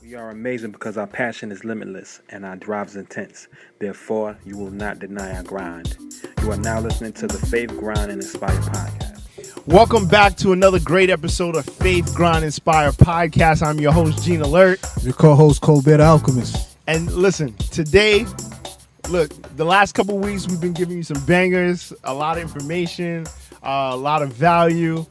We are amazing because our passion is limitless and our drive is intense. Therefore, you will not deny our grind. You are now listening to the Faith, Grind, and Inspire podcast. Welcome back to another great episode of Faith, Grind, Inspire podcast. I'm your host, Gene Alert. Your co-host, Colbert Alchemist. And listen, today, look, the last couple weeks we've been giving you some bangers, a lot of information, a lot of value.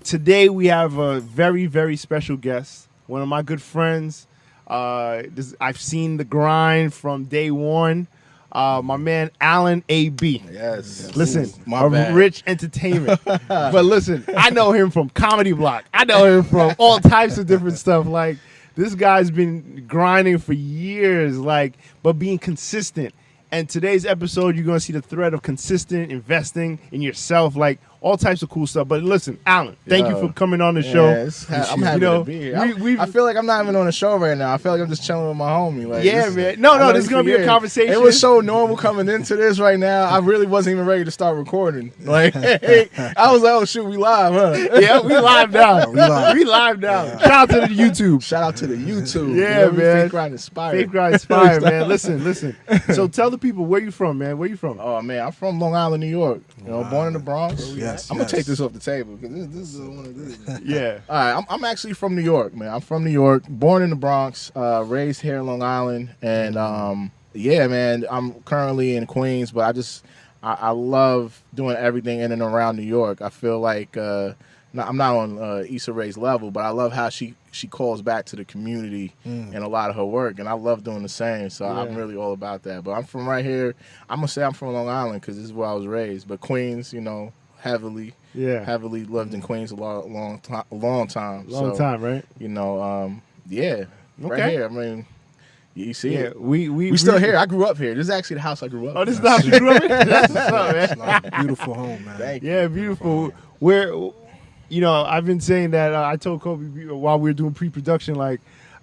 Today we have a very, very special guest, one of my good friends. I've seen the grind from day one. My man, Allan AB. Yes. Listen, My bad. Rich Entertainment. But listen, I know him from Comedy Block. I know him from all types of different stuff. Like, this guy's been grinding for years, but being consistent. And today's episode, you're going to see the thread of consistent investing in yourself, all types of cool stuff. But listen, Allan, thank you for coming on the show. I'm happy to be here. I feel like I'm not even on a show right now. I feel like I'm just chilling with my homie. Man. No, this is going to be a conversation. It was so normal coming into this right now. I really wasn't even ready to start recording. I was like, oh, shoot, we live, huh? Yeah, we live now. We live now. Yeah. Shout out to the YouTube. Shout out to the YouTube. Yeah, man. Faith, Grind, Inspire. Faith, Grind, Inspire, man. Listen. So tell the people, where you from, man? Where you from? Oh, man, I'm from Long Island, New York. Born in the Bronx. Yes. I'm going to take this off the table because this is one of this. Yeah. All right, I'm actually from New York, man. I'm from New York, born in the Bronx, raised here in Long Island, and yeah, man, I'm currently in Queens, but I love doing everything in and around New York. I feel like I'm not on Issa Rae's level, but I love how she calls back to the community in a lot of her work, and I love doing the same. So I'm really all about that. But I'm from right here. I'm gonna say I'm from Long Island because this is where I was raised. But Queens, heavily lived in Queens a long time. Long time, right? Yeah, right here. I mean, you see it. We still here. I grew up here. This is actually the house I grew up. Oh, this is the house you grew up in? That's what's up, man. It's like a beautiful home, man. Thank you. Yeah, beautiful. Where, I've been saying that. I told Kobe while we were doing pre-production,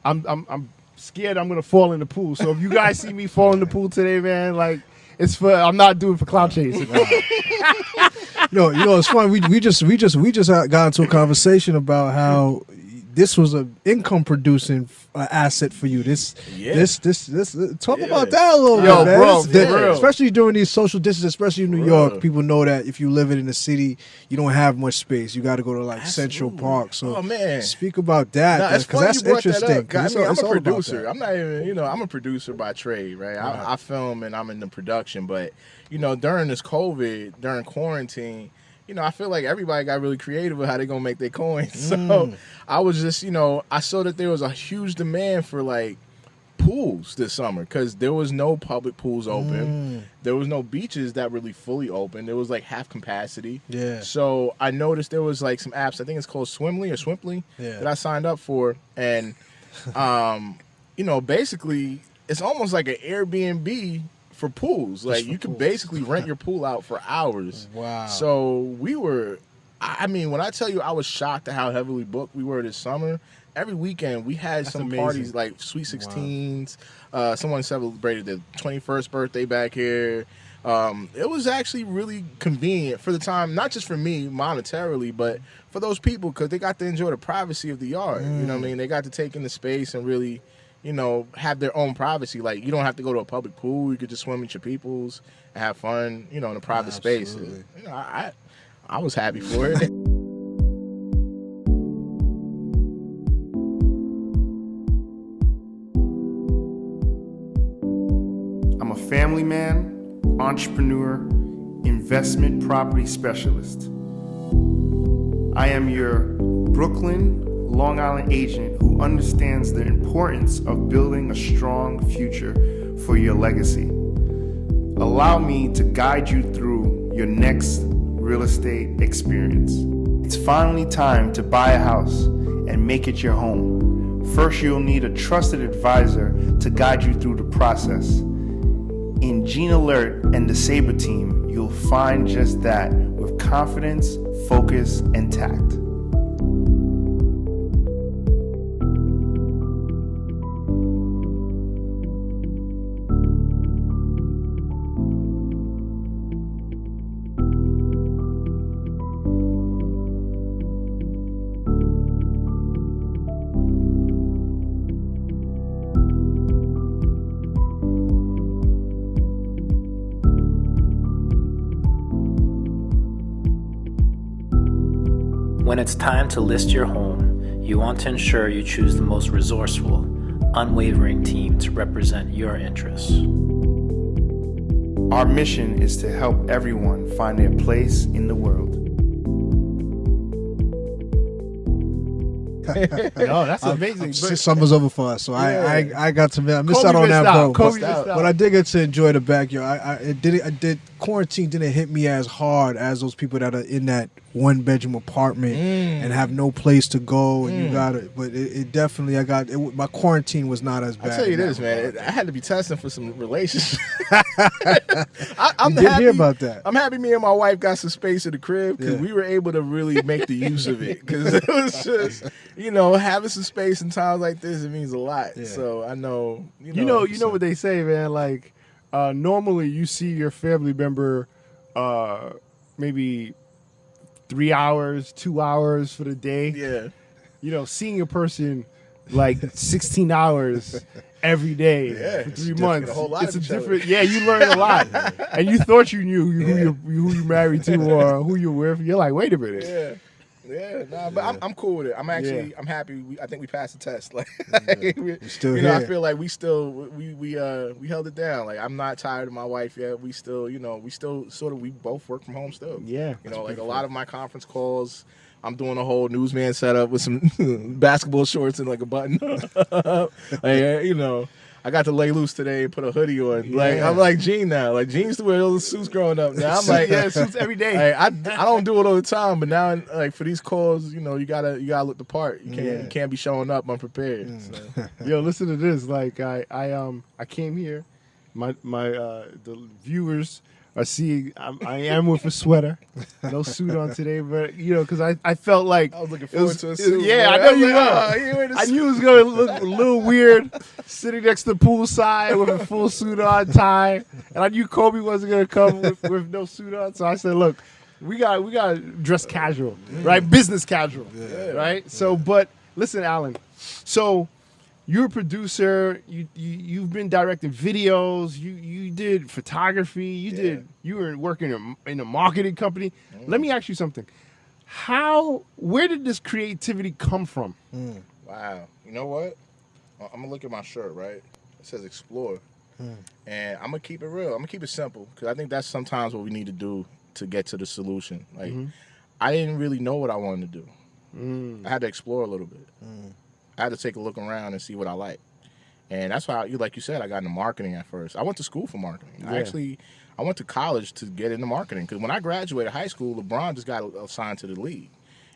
I'm scared I'm gonna fall in the pool. So if you guys see me fall in the pool today, man, I'm not doing it for clout chasing. It's funny. We just got into a conversation about how this was an income producing asset for you. This talk about that a little bit, man. Bro, especially during these social distances, especially in New York, people know that if you live in the city, you don't have much space. You got to go to Central Park. So speak about that because that's interesting. I'm a producer. I'm not even, I'm a producer by trade, right? I film and I'm in the production, but during this COVID, during quarantine, I feel like everybody got really creative with how they're going to make their coins. So I was just, I saw that there was a huge demand for pools this summer because there was no public pools open. There was no beaches that really fully open. There was half capacity. Yeah. So I noticed there was some apps, I think it's called Swimply, that I signed up for. And, basically it's almost like an Airbnb for pools. You could basically rent your pool out for hours. Wow. So when I tell you I was shocked at how heavily booked we were this summer. Every weekend we had some parties like Sweet 16s. Someone celebrated their 21st birthday back here. It was actually really convenient for the time, not just for me monetarily, but for those people because they got to enjoy the privacy of the yard. You know what I mean? They got to take in the space and really have their own privacy. You don't have to go to a public pool. You could just swim with your peoples and have fun, in a private space. I was happy for it. I'm a family man, entrepreneur, investment property specialist. I am your Brooklyn, Long Island agent who understands the importance of building a strong future for your legacy. Allow me to guide you through your next real estate experience. It's finally time to buy a house and make it your home. First, you'll need a trusted advisor to guide you through the process. In Gene Alert and the Sabre team, you'll find just that with confidence, focus, and tact. When it's time to list your home, you want to ensure you choose the most resourceful, unwavering team to represent your interests. Our mission is to help everyone find their place in the world. No, that's amazing. Summer's over for us, so Yeah. I got to I missed Kobe out on missed that, out. bro. Kobe missed out. But I did get to enjoy the backyard. Quarantine didn't hit me as hard as those people that are in that 1-bedroom apartment and have no place to go, and you got it. But it definitely, my quarantine was not as bad. I'll tell you this, man. I had to be testing for some relationships. I'm happy hear about that. I'm happy me and my wife got some space in the crib because we were able to really make the use of it. Because it was just, having some space in times like this, it means a lot. Yeah. So I know, you know what they say, man. Like, normally you see your family member maybe 3 hours, 2 hours for the day. Yeah. Seeing a person like 16 hours every day for 3 months. It's a different. Yeah, you learn a lot, and you thought you knew who you married to or who you're with. You're like, wait a minute. But I'm cool with it. I'm happy. I think we passed the test. Like, we're still here. I feel like we held it down. Like, I'm not tired of my wife yet. We still, we both work from home still. Yeah. Like a lot of my conference calls, I'm doing a whole newsman setup with some basketball shorts and like a button. I got to lay loose today and put a hoodie on. Like, I'm like Gene now. Like, Gene used to wear those suits growing up. Now I'm like, suits every day. I don't do it all the time, but now, like, for these calls, you gotta look the part. You can't be showing up unprepared. So. Yo, listen to this. Like, I came here. The viewers are seeing I am with a sweater, no suit on today, but because I felt like I was looking forward to a suit. Yeah, I know you were. I knew it was gonna look a little weird sitting next to the poolside with a full suit on, tie, and I knew Kobe wasn't gonna come with no suit on, so I said, look, we got to dress casual, right? Business casual, right? So, but listen, Allan, so. You're a producer. You've been directing videos. You did photography. You were working in a marketing company. Let me ask you something. Where did this creativity come from? Wow. You know what? I'm gonna look at my shirt. Right. It says explore, and I'm gonna keep it real. I'm gonna keep it simple because I think that's sometimes what we need to do to get to the solution. Like, I didn't really know what I wanted to do. I had to explore a little bit. I had to take a look around and see what I like. And that's why, like you said, I got into marketing at first. I went to school for marketing. I went to college to get into marketing because when I graduated high school, LeBron just got assigned to the league.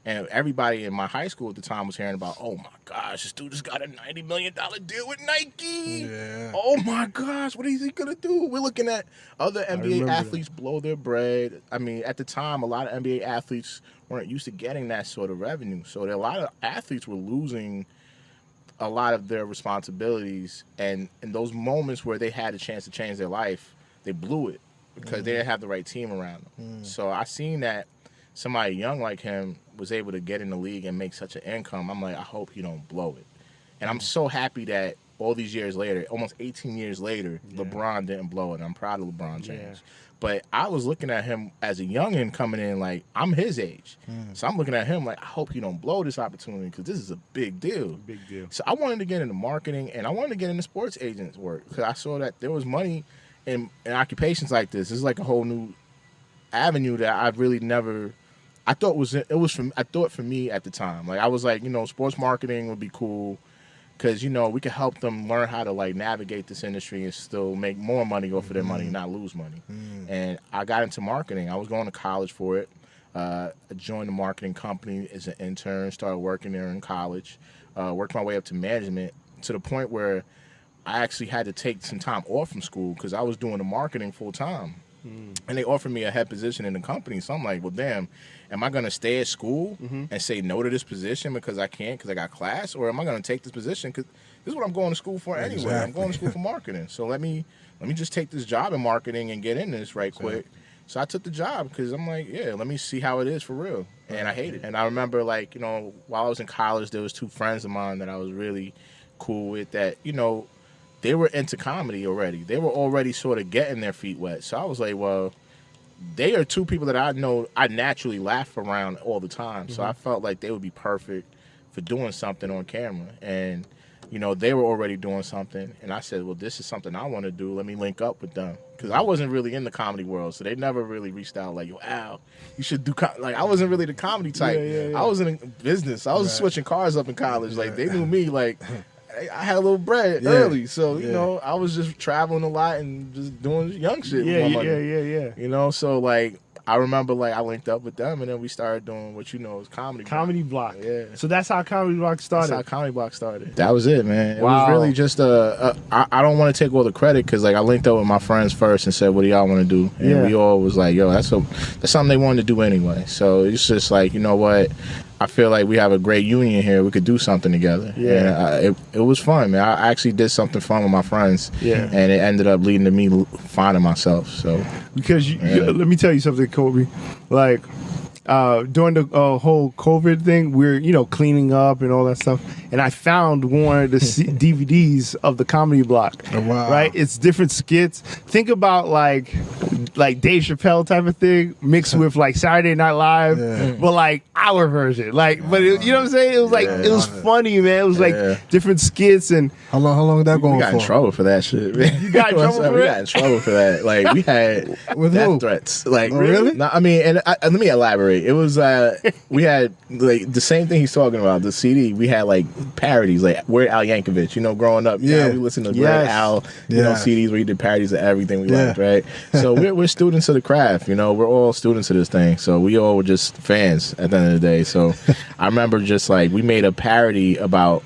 And everybody in my high school at the time was hearing about, oh, my gosh, this dude just got a $90 million deal with Nike. Yeah. Oh, my gosh, what is he going to do? We're looking at other NBA athletes blow their bread. I mean, at the time, a lot of NBA athletes weren't used to getting that sort of revenue. So a lot of athletes were losing a lot of their responsibilities, and in those moments where they had a chance to change their life, they blew it because they didn't have the right team around them. So I seen that somebody young like him was able to get in the league and make such an income. I'm like, I hope he don't blow it. And I'm so happy that all these years later, almost 18 years later, LeBron didn't blow it. I'm proud of LeBron James. But I was looking at him as a youngin' coming in, like, I'm his age. So I'm looking at him like, I hope you don't blow this opportunity because this is a big deal. Big deal. So I wanted to get into marketing, and I wanted to get into sports agents work because I saw that there was money in occupations like this. This is like a whole new avenue that I really never – I thought for me at the time. Like, I was like, sports marketing would be cool. Because, we could help them learn how to, like, navigate this industry and still make more money off of their money, not lose money. And I got into marketing. I was going to college for it. I joined a marketing company as an intern, started working there in college, worked my way up to management to the point where I actually had to take some time off from school because I was doing the marketing full time. And they offered me a head position in the company. So I'm like, well, damn, am I going to stay at school and say no to this position because I can't because I got class? Or am I going to take this position because this is what I'm going to school for anyway. Exactly. I'm going to school for marketing. So let me just take this job in marketing and get in this right quick. So I took the job because I'm like, let me see how it is for real. And I hate it. And I remember, like, while I was in college, there was two friends of mine that I was really cool with that, they were into comedy already. They were already sort of getting their feet wet. So I was like, well, they are two people that I know I naturally laugh around all the time. So I felt like they would be perfect for doing something on camera. And, you know, they were already doing something. And I said, well, this is something I want to do. Let me link up with them. Because I wasn't really in the comedy world. So they never really reached out like, yo, Al, you should do like, I wasn't really the comedy type. I was in business. I was switching cars up in college. Like, they knew me like... I had a little bread early, so you know I was just traveling a lot and just doing young shit. Yeah. You know, so like I remember like I linked up with them, and then we started doing what you know is comedy block. Yeah. So that's how Comedy Block started. That's how Comedy Block started. That was it, man. It Wow. was really just I don't want to take all the credit because like I linked up with my friends first and said, "What do y'all want to do?" And we all was like, "Yo, that's something they wanted to do anyway." So it's just like, you know what. I feel like we have a great union here. We could do something together. Yeah. And it was fun, man. I actually did something fun with my friends. Yeah. And it ended up leading to me finding myself. So because let me tell you something, Kobe. Like during the whole COVID thing, we're cleaning up and all that stuff, and I found one of the DVDs of the Comedy Block. Oh, wow. Right, it's different skits. Think about like Dave Chappelle type of thing mixed with like Saturday Night Live, but like our version. Like, but you know what I'm saying? It was like it was funny, man. It was like different skits and how long did that go on for? We got in trouble for that shit, man. You got in trouble for it? We got in trouble for that. Like we had With death who? threats. Like really? No, I mean, and let me elaborate. It was we had like the same thing he's talking about. The CD we had like parodies, like Weird Al Yankovic. You know, growing up, we listened to Weird Al, you know, CDs where he did parodies of everything we liked, right? So we're students of the craft. You know, we're all students of this thing. So we all were just fans at the end of the day. So I remember just like we made a parody about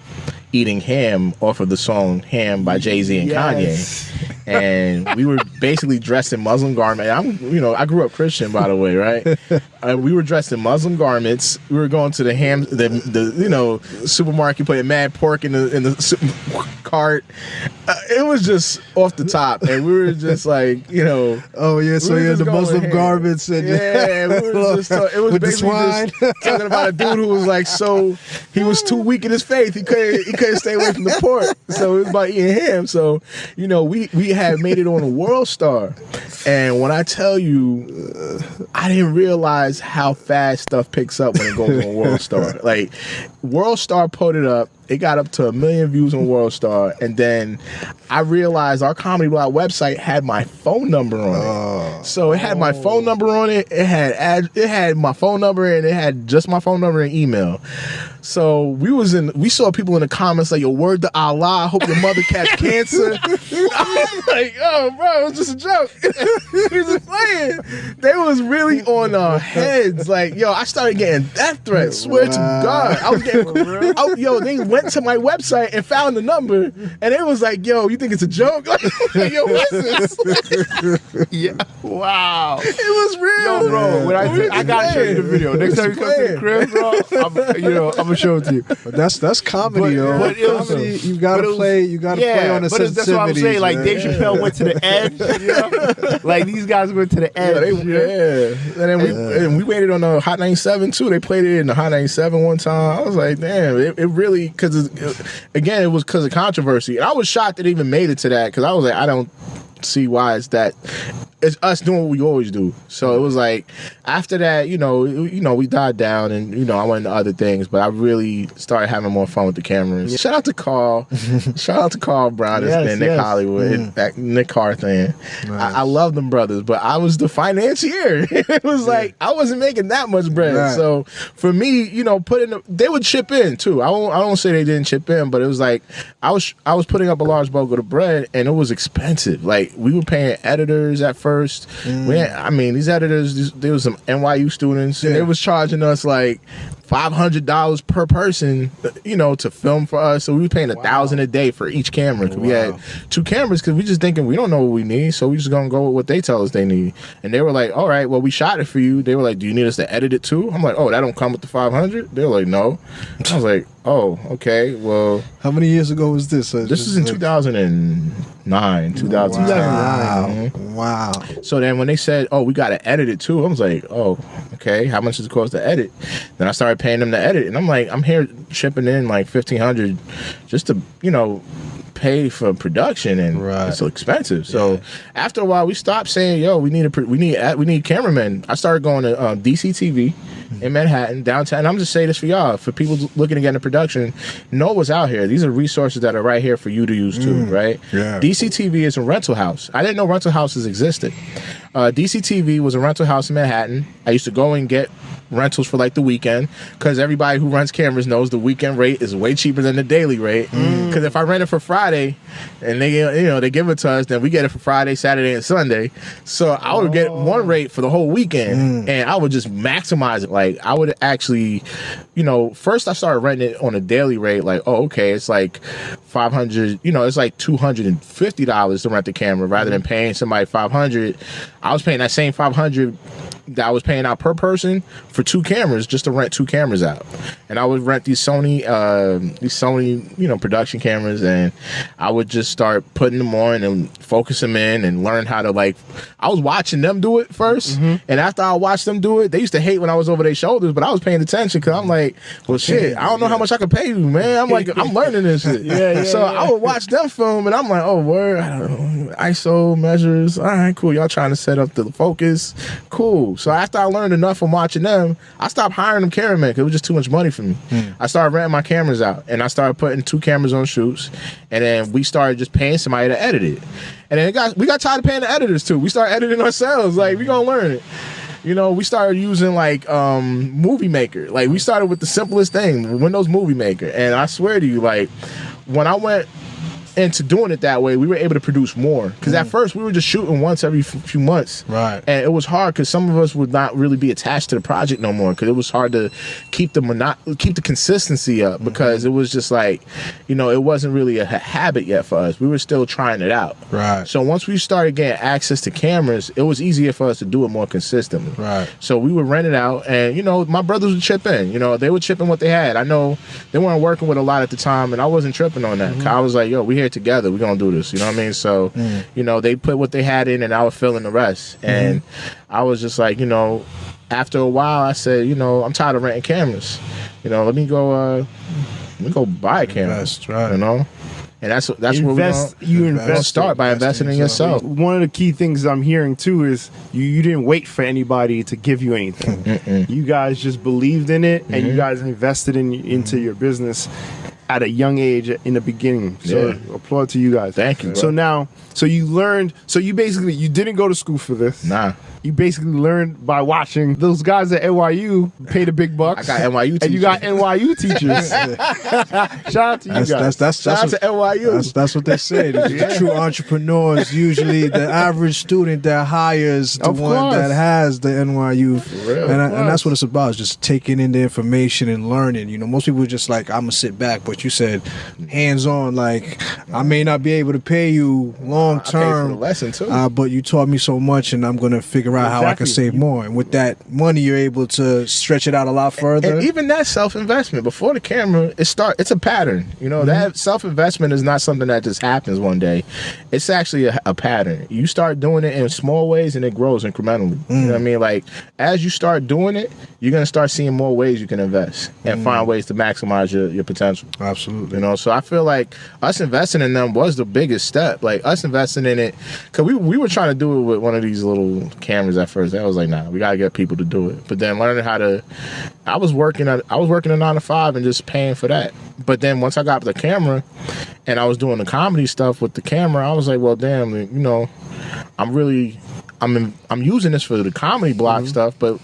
eating ham off of the song "Ham" by Jay-Z and Kanye. And we were basically dressed in Muslim garments. I grew up Christian, by the way, right? We were dressed in Muslim garments. We were going to the supermarket, putting mad pork in the cart. It was just off the top, and we were just like, oh yeah, so you had the Muslim garments and we were just it was with the basically swine. just talking about a dude who was like he was too weak in his faith. He couldn't stay away from the pork, so it was about eating ham. So we had made it on a World Star, and when I tell you, I didn't realize how fast stuff picks up when it goes on World Star. Like World Star put it up. It got up to 1 million views on World Star, and then I realized our Comedy Block website had my phone number on it. So it had my phone number on it. It had my phone number, and it had just my phone number and email. So we saw people in the comments like, "Yo, word to Allah, I hope your mother catch cancer." I'm like, "Oh, bro, it was just a joke." We was just playing. They was really on our heads. Like, yo, I started getting death threats. Swear to God, I was getting. They went to my website and found the number, and it was like, "Yo, you think it's a joke?" Like, yo, what is this? yeah, wow, it was real, yo, bro. When I gotta show you the video next time you come to the crib, bro. I'm gonna show it to you. But that's comedy, yo. But it was, comedy, you gotta play on the sensitivities. That's what I'm saying. Like Dave Chappelle went to the edge. Like these guys went to the edge. And then we waited on the Hot 97 too. They played it in the Hot 97 one time. I was like, damn, it really because it was because of controversy. And I was shocked that it even made it to that because I was like, I don't see why it's that. It's us doing what we always do. So it was like after that, we died down, and I went into other things. But I really started having more fun with the cameras. Shout out to Carl, Brown and Nick Hollywood, that Nick Carthan. Nice. I love them brothers, but I was the financier. It was like I wasn't making that much bread. Right. So for me, they would chip in too. I don't say they didn't chip in, but it was like I was putting up a large bulk of the bread, and it was expensive. Like we were paying editors at first. These editors, there was some NYU students, and they was charging us like $500 per person, to film for us. So we were paying $1,000 a day for each camera. We had 2 cameras because we just thinking we don't know what we need, so we just gonna go with what they tell us they need. And they were like, "All right, well we shot it for you." They were like, "Do you need us to edit it too?" I'm like, "Oh, that don't come with the $500." They were like, "No." I was like, "Oh, okay. Well, how many years ago was this? This is in 2009. 2009. Wow. So then when they said, "Oh, we got to edit it too," I was like, "Oh, okay. How much does it cost to edit?" Then I started paying them to edit, and I'm like, I'm here shipping in like $1,500 just to pay for production, and it's so expensive. So after a while, we stopped saying, "Yo, we need cameramen." I started going to DCTV in Manhattan, downtown. And I'm just saying this for y'all, for people looking to get into production, know what's out here. These are resources that are right here for you to use too, right? Yeah. DCTV is a rental house. I didn't know rental houses existed. DCTV was a rental house in Manhattan. I used to go and get rentals for like the weekend, because everybody who rents cameras knows the weekend rate is way cheaper than the daily rate. Because if I rent it for Friday and they give it to us, then we get it for Friday, Saturday, and Sunday. So I would get one rate for the whole weekend, and I would just maximize it. Like I would actually, first I started renting it on a daily rate. Like, oh, okay, it's like $500. It's like $250 to rent the camera rather than paying somebody $500. I was paying that same $500 that I was paying out per person for 2 cameras, just to rent 2 cameras out. And I would rent these Sony, production cameras, and I would just start putting them on and focus them in and learn how to, like, I was watching them do it first, and after I watched them do it, they used to hate when I was over their shoulders, but I was paying attention because I'm like, well, shit, I don't know how much I could pay you, man. I'm like, I'm learning this shit. So I would watch them film, and I'm like, oh, word, I don't know, ISO measures, all right, cool, y'all trying to set up the focus, cool. So after I learned enough from watching them, I stopped hiring them cameramen because it was just too much money for me. I started renting my cameras out, and I started putting 2 cameras on shoots, and then we started just paying somebody to edit it. And then we got tired of paying the editors too. We started editing ourselves. Like, we gonna learn it. We started using like Movie Maker. Like, we started with the simplest thing, Windows Movie Maker. And I swear to you, like, when I went into doing it that way, we were able to produce more. Because at first, we were just shooting once every few months. Right. And it was hard because some of us would not really be attached to the project no more, because it was hard to keep the consistency up, because it was just like, it wasn't really a habit yet for us. We were still trying it out. Right. So once we started getting access to cameras, it was easier for us to do it more consistently. Right. So we would rent it out, and, my brothers would chip in. They would chip in what they had. I know they weren't working with a lot at the time, and I wasn't tripping on that. I was like, yo, we here together, we're gonna do this, you know what I mean? So they put what they had in, and I would fill in the rest. And I was just like, after a while, I said, I'm tired of renting cameras, let me go buy a camera. Invest, right. And that's where we're gonna start, by investing in yourself. One of the key things I'm hearing too is you didn't wait for anybody to give you anything. You guys just believed in it, and you guys invested into your business at a young age in the beginning. So applaud to you guys. Thank you, bro. So now, you learned, you didn't go to school for this. Nah. You basically learned by watching those guys at NYU pay the big bucks. I got NYU teachers. And you got NYU teachers. Shout out to you guys. Shout out to NYU. That's what they say. The true entrepreneurs, usually the average student that hires the one that has the NYU. For real. And that's what it's about, is just taking in the information and learning. Most people are just like, I'm going to sit back. But you said hands-on, like, I may not be able to pay you long-term. I paid for the lesson too. But you taught me so much, and I'm going to figure out how I can save more. And with that money, you're able to stretch it out a lot further. And even that self-investment before the camera, it's a pattern. That self-investment is not something that just happens one day. It's actually a pattern. You start doing it in small ways, and it grows incrementally. You know what I mean? Like, as you start doing it, you're going to start seeing more ways you can invest and find ways to maximize your potential. Absolutely. So I feel like us investing in them was the biggest step. Like, us investing in it, because we were trying to do it with one of these little cameras at first. I was like, nah, we gotta get people to do it. But then learning how to, I was working a 9 to 5 and just paying for that. But then once I got the camera and I was doing the comedy stuff with the camera, I was like, well, damn, I'm using this for the comedy block stuff, but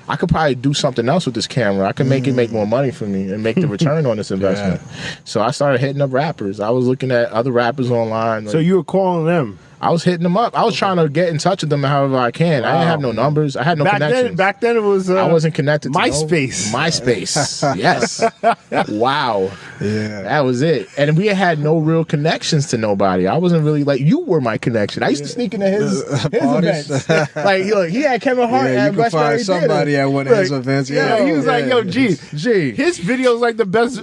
I could probably do something else with this camera. I could make it make more money for me and make the return on this investment. So I started hitting up rappers. I was looking at other rappers online. So you were calling them? I was hitting them up. I was trying to get in touch with them however I can. Wow. I didn't have no numbers. I had no connections. Back then it was... I wasn't connected to MySpace. MySpace. Yes. Wow. Yeah. That was it. And we had no real connections to nobody. I wasn't really like... You were my connection. I used to sneak into his events. Like, look, he had Kevin Hart at Westbury Theater. You could find somebody at one of his events. Yeah, he was like, yo, G. His video is like the best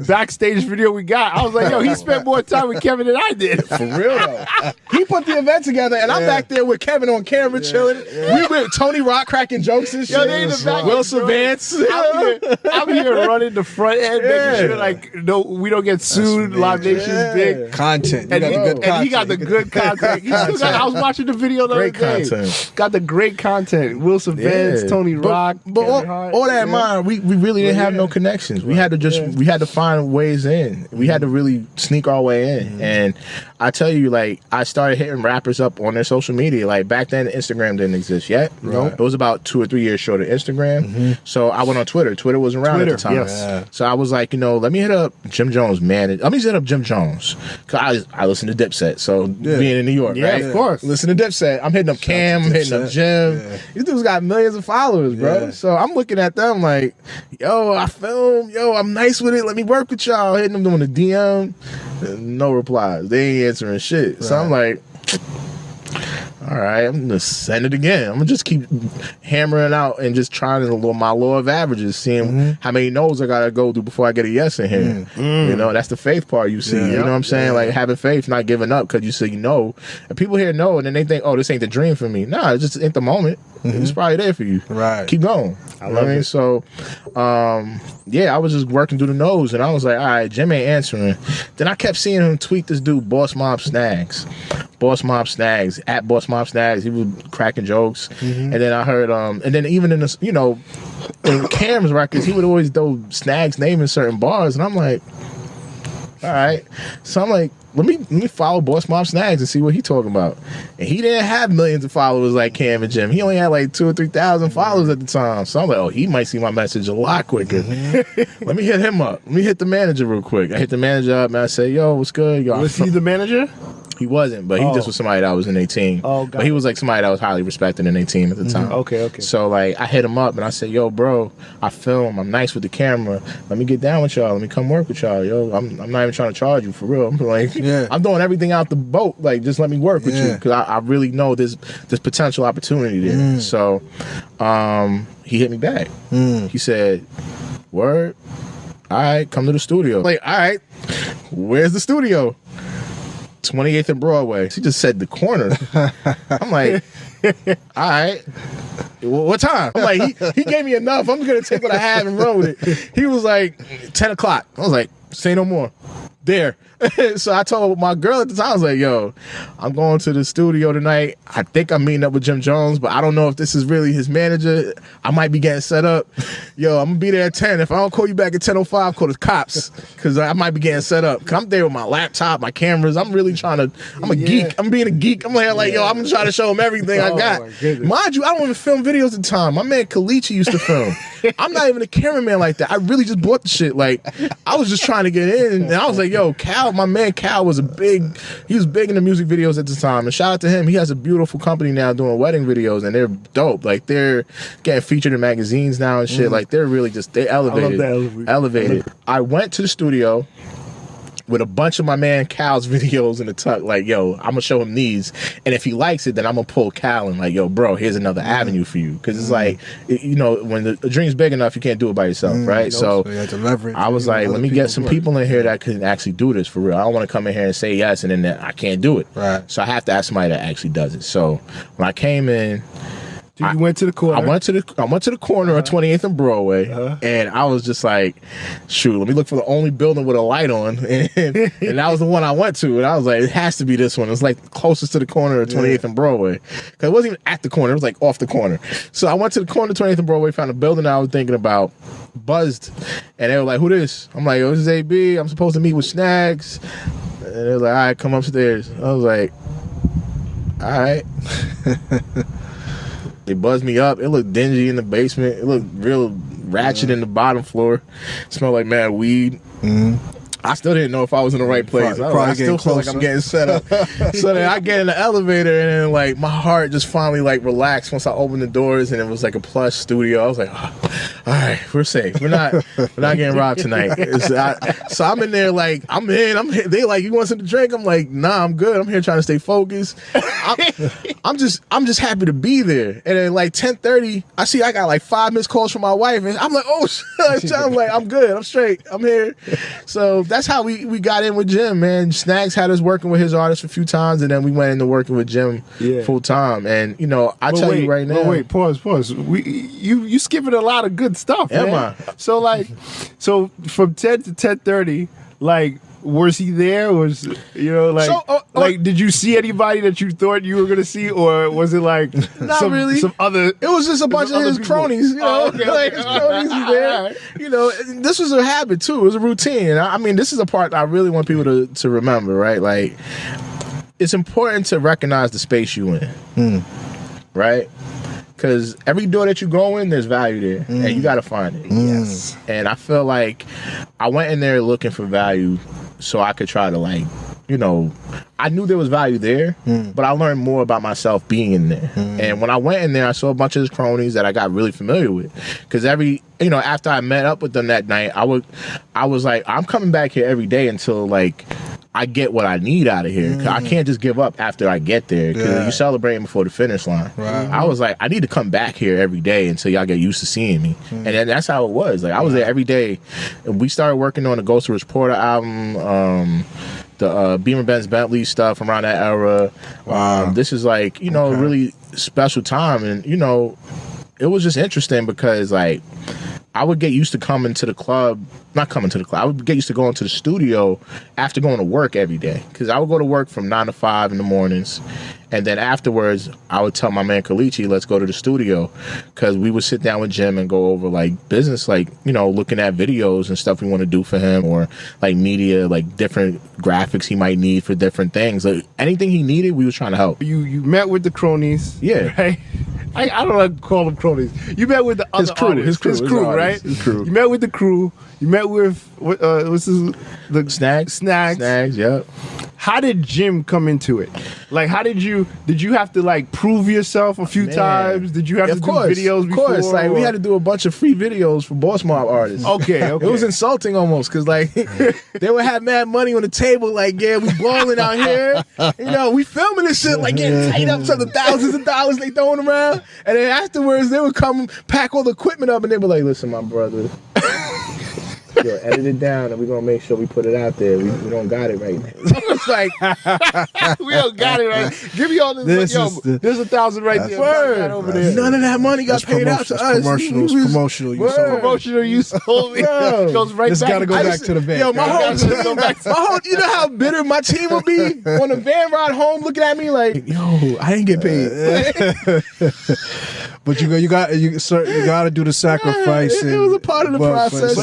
backstage video we got. I was like, yo, he spent more time with Kevin than I did. For real, though. He put the event together, and I'm back there with Kevin on camera chilling. We with Tony Rock cracking jokes and shit. Yo, they in the back, Will Savance. I'm here running the front end, making sure like like, no, we don't get sued. Live Nation's big. Content. You And, got the good content. he got the good content. He still got, I was watching the video the Great other day. content. Got the great content. Wilson Vance, Tony Rock. But Kevin Hart. all that in mind, we really didn't have no connections. We had to we had to find ways in. We had to really sneak our way in. And I tell you, like, I started hitting rappers up on their social media. Like, back then, Instagram didn't exist yet. Right. It was about 2 or 3 years short of Instagram. So I went on Twitter. Twitter was around at the time. Yes. Yeah. So I was like, let me hit up Jim Jones, man. Let me hit up Jim Jones. Because I listen to Dipset. So being in New York, Yeah, right? of course. Listen to Dipset. I'm hitting up Cam, I'm hitting up Jim. Yeah. These dudes got millions of followers, bro. Yeah. So I'm looking at them like, yo, I film. Yo, I'm nice with it. Let me work with y'all. Hitting them doing the DM. No replies. They ain't answering shit. So I'm like, all right, I'm gonna send it again. I'm gonna just keep hammering out and just trying my law of averages, seeing how many no's I gotta go through before I get a yes in here. You know, that's the faith part you see. You know what I'm saying? Like having faith, not giving up because you say no. And people hear no and then they think, oh, this ain't the dream for me. Nah, it just ain't the moment. It's probably there for you. Right. Keep going. I love it. So, I was just working through the nose and I was like, all right, Jim ain't answering. Then I kept seeing him tweet this dude, Boss Mob Snags. Boss Mob Snags, at Boss Mob Snags. He was cracking jokes. And then I heard, and then even in the, in Cam's records, he would always throw Snags' name in certain bars. And I'm like, all right. So I'm like, let me follow Boss Mob Snags and see what he talking about. And he didn't have millions of followers like Cam and Jim. He only had like 2,000 or 3,000 followers at the time. So I'm like, oh, he might see my message a lot quicker. Let me hit him up. Let me hit the manager real quick. I hit the manager up and I say, yo, what's good? Yo, Was he the manager? He wasn't, but he just was somebody that was in their team. Oh, got but he was like somebody that was highly respected in their team at the time. Okay. So like I hit him up and I said, yo, bro, I film. I'm nice with the camera. Let me get down with y'all. Let me come work with y'all. Yo, I'm not even trying to charge you for real. I'm like, I'm doing everything out the boat. Like, just let me work with you because I really know there's potential opportunity there. So he hit me back. He said, word, all right, come to the studio. Like, all right, where's the studio? 28th and Broadway. She just said the corner. I'm like, all right. What time? I'm like, he gave me enough. I'm going to take what I have and run with it. He was like, 10 o'clock. I was like, say no more. There. So I told my girl at the time, I was like, yo, I'm going to the studio tonight. I think I'm meeting up with Jim Jones, but I don't know if this is really his manager. I might be getting set up. Yo, I'm going to be there at 10. If I don't call you back at 10:05, call the cops because I might be getting set up. I'm there with my laptop, my cameras. I'm really trying to, I'm a geek. I'm being a geek. I'm like, yo, I'm trying to show him everything I got. Mind you, I don't even film videos at the time. My man Kalichi used to film. I'm not even a cameraman like that. I really just bought the shit. Like, I was just trying to get in. And I was like, yo, Cal, my man Cal was he was big in the music videos at the time. And shout out to him. He has a beautiful company now doing wedding videos and they're dope. Like they're getting featured in magazines now and shit. Like they're really just, they elevated. I love that Elevated. I went to the studio with a bunch of my man Cal's videos in the tuck, like, yo, I'm gonna show him these, and if he likes it, then I'm gonna pull Cal and like, yo, bro, here's another avenue for you, because it's like, when the dream's big enough, you can't do it by yourself, right? So you have to leverage. I was like, let me get some people in here that can actually do this for real. I don't want to come in here and say yes, and then I can't do it. Right. So I have to ask somebody that actually does it. So when I came in, You went to the corner. I went to the corner of 28th and Broadway, and I was just like, shoot, let me look for the only building with a light on, and that was the one I went to, and I was like, it has to be this one. It's like closest to the corner of 28th and Broadway, because it wasn't even at the corner; it was like off the corner. So I went to the corner of 28th and Broadway, found a building I was thinking about, buzzed, and they were like, "Who this?" I'm like, "Oh, this is AB. I'm supposed to meet with Snags," and they was like, "All right, come upstairs." I was like, "All right." They buzzed me up. It looked dingy in the basement. It looked real ratchet in the bottom floor. It smelled like mad weed. I still didn't know if I was in the right place. I still feel like I'm getting set up. So then I get in the elevator and then like my heart just finally like relaxed once I opened the doors and it was like a plush studio. I was like, oh, all right, we're safe. We're not getting robbed tonight. So I'm in there like I'm in. They like, you want something to drink? I'm like, nah, I'm good. I'm here trying to stay focused. I'm just happy to be there. And then like 10:30, I got like 5 missed calls from my wife and I'm like, oh shit. I'm like, I'm good. I'm straight. I'm here. So that's how we got in with Jim, man. Snags had us working with his artists a few times, and then we went into working with Jim full time. And I tell you right now. Wait, pause. You skipping a lot of good stuff, Am man. I? So from 10 to 10:30, like. Was he there? Was did you see anybody that you thought you were gonna see, or was it like not some, really some other? It was just a bunch of his people. cronies, Okay. his cronies were there. This was a habit too. It was a routine. I mean, this is a part I really want people to remember, right? Like, it's important to recognize the space you in, right? Because every door that you go in, there's value there, and you got to find it. Yes. And I feel like I went in there looking for value so I could try to, I knew there was value there, but I learned more about myself being in there. And when I went in there, I saw a bunch of his cronies that I got really familiar with. Because after I met up with them that night, I was like, I'm coming back here every day until, I get what I need out of here. 'Cause I can't just give up after I get there, because you're celebrating before the finish line. Right. I was like, I need to come back here every day until y'all get used to seeing me. And then that's how it was. Like, I was there every day. And we started working on the Ghost of Rich Porter album, the Beamer Benz Bentley stuff around that era. This is a really special time. And, it was just interesting because, I would get used to coming to the club. Not coming to the club. I would get used to going to the studio after going to work every day. Because I would go to work from 9 to 5 in the mornings. And then afterwards, I would tell my man Kalichi, let's go to the studio. Because we would sit down with Jim and go over, business, looking at videos and stuff we want to do for him. Or, media, different graphics he might need for different things. Anything he needed, we was trying to help. You met with the cronies. Yeah. Right? I don't like to call them cronies. You met with the other artists. His crew, right? His crew. You met with the crew. You met with the Snags. Snags, yep. How did Jim come into it? Did you have to prove yourself a few times? Did you have to do videos before? Of course, we had to do a bunch of free videos for Boss Mob artists. Okay. It was insulting almost, because they would have mad money on the table, we balling out here. We filming this shit, getting tight up to the thousands of dollars they throwing around. And then afterwards, they would come pack all the equipment up, and they were like, listen, my brother, edit it down, and we're going to make sure we put it out there. We don't got it right now. It's like, we don't got it right. Give me all this. There's 1,000 right there. Word. Over there. None of that money got paid out to us. Promotional use. Promotional use only. Goes right this back. This got to go back to the bank. My whole, you know how bitter my team would be on the van ride home looking at me like, I didn't get paid. But you got to do the sacrifice. It was a part of the process.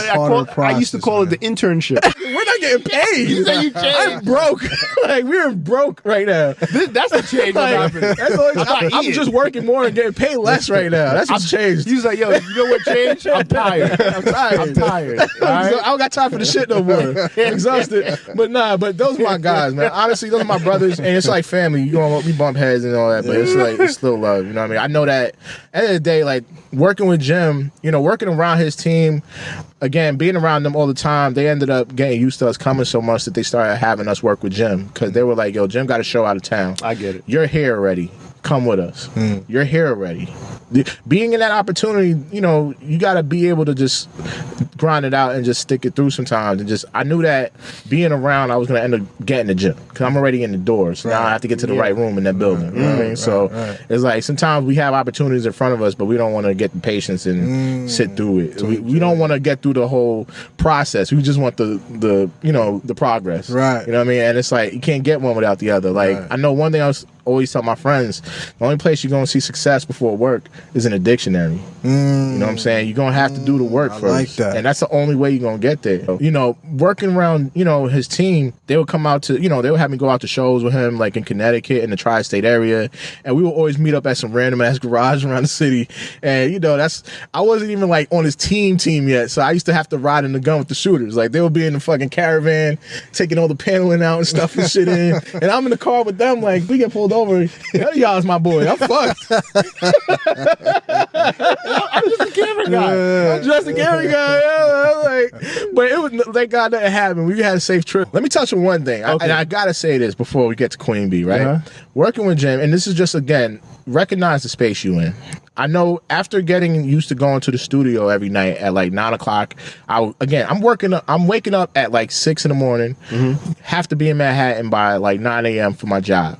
I used to call it the internship. We're not getting paid. You say you changed. I'm broke. We're broke right now. That's the change that happened. I'm just working more and getting paid less right now. That's what's changed. He was like, yo, you know what changed? I'm tired. I'm tired. All right? I don't got time for the shit no more. I'm exhausted. But those are my guys, man. Honestly, those are my brothers, and it's like family. We bump heads and all that, but it's still love. You know what I mean? I know that at the end of the day, working with Jim, working around his team, again, being around them all the time, they ended up getting used to us coming so much that they started having us work with Jim, because they were like, yo, Jim got a show out of town. I get it. You're here already. Come with us. You're here already. Being in that opportunity, you got to be able to just grind it out and just stick it through sometimes. And I knew that being around, I was going to end up getting the gym, because I'm already in the door. So now I have to get to the right room in that building. You know what I mean? So it's like sometimes we have opportunities in front of us, but we don't want to get the patience and sit through it. We don't want to get through the whole process. We just want the progress. Right. You know what I mean? And it's like you can't get one without the other. I know one thing I always tell my friends, the only place you're going to see success before work is in a dictionary. You know what I'm saying? You're going to have to do the work first. Like that. And that's the only way you're going to get there. Working around, his team, they would come out to, they would have me go out to shows with him, in Connecticut, in the tri-state area. And we would always meet up at some random ass garage around the city. And, I wasn't even on his team yet. So I used to have to ride in the gun with the shooters. They would be in the fucking caravan, taking all the paneling out and stuff and shit in. And I'm in the car with them, we get pulled over. over. None of y'all is my boy. I'm fucked. I'm just a camera guy. I'm just a camera guy. But it was, thank God that happened. We had a safe trip. Let me touch on one thing. Okay. And I gotta say this before we get to Queen Bee, right? Uh-huh. Working with Jim, and this is just, again, recognize the space you in. I know after getting used to going to the studio every night at like 9 o'clock, I'm waking up at like 6 in the morning, have to be in Manhattan by like 9 a.m. for my job.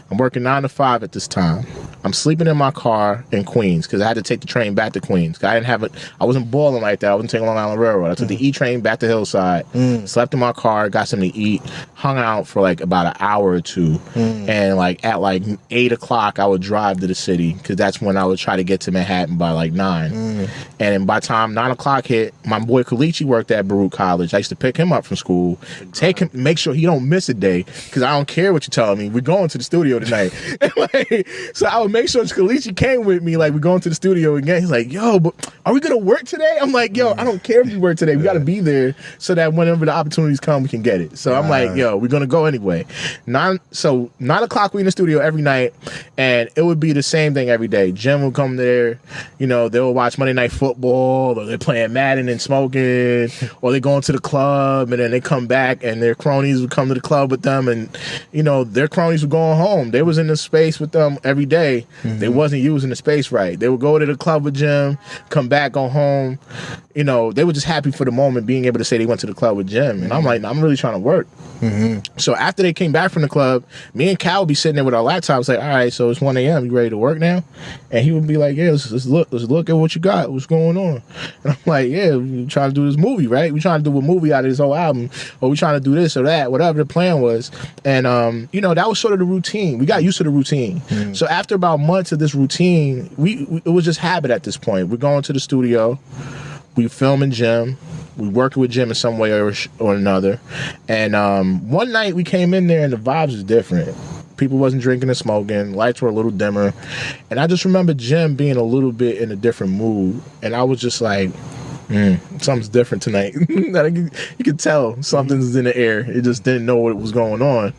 I'm working 9 to 5 at this time. I'm sleeping in my car in Queens because I had to take the train back to Queens. I wasn't balling like that. I wasn't taking Long Island Railroad. I took the E train back to Hillside, slept in my car, got something to eat, hung out for like about an hour or two. And like at like 8 o'clock, I would drive to the city because that's when I would try to get to Manhattan by like 9. And then by the time 9 o'clock hit, my boy Kalichi worked at Baruch College. I used to pick him up from school, take him, make sure he don't miss a day because I don't care what you're telling me. We're going to the studio tonight. So I would make sure Kalichi came with me, like, we're going to the studio again. He's like, yo, but are we going to work today? I'm like, yo, I don't care if you work today. We got to be there so that whenever the opportunities come, we can get it. So I'm like, yo, we're going to go anyway. 9 o'clock, we in the studio every night, and it would be the same thing every day. Jim would come there, you know, they'll watch Monday Night Football, or they're playing Madden and smoking, or they going to the club, and then they come back, and their cronies would come to the club with them, and, you know, their cronies were going home. They was in the space with them every day. They wasn't using the space right. They would go to the club with Jim, come back, go home. You know, they were just happy for the moment being able to say they went to the club with Jim. And I'm like, I'm really trying to work. So after they came back from the club, me and Cal would be sitting there with our laptops like, all right, so it's 1 a.m. You ready to work now? And he would be like, yeah, let's look at what you got. What's going on? And I'm like, yeah, we're trying to do this movie, right? We're trying to do a movie out of this whole album, or we're trying to do this or that, whatever the plan was. And, you know, that was sort of the routine. We got used to the routine. So after about months of this routine, it was just habit at this point. We're going to the studio. We filming Jim. We worked with Jim in some way or another. And one night we came in there and the vibes was different. People wasn't drinking and smoking. Lights were a little dimmer. And I just remember Jim being a little bit in a different mood. And I was just like, something's different tonight. You could tell something's in the air. It just didn't know what was going on.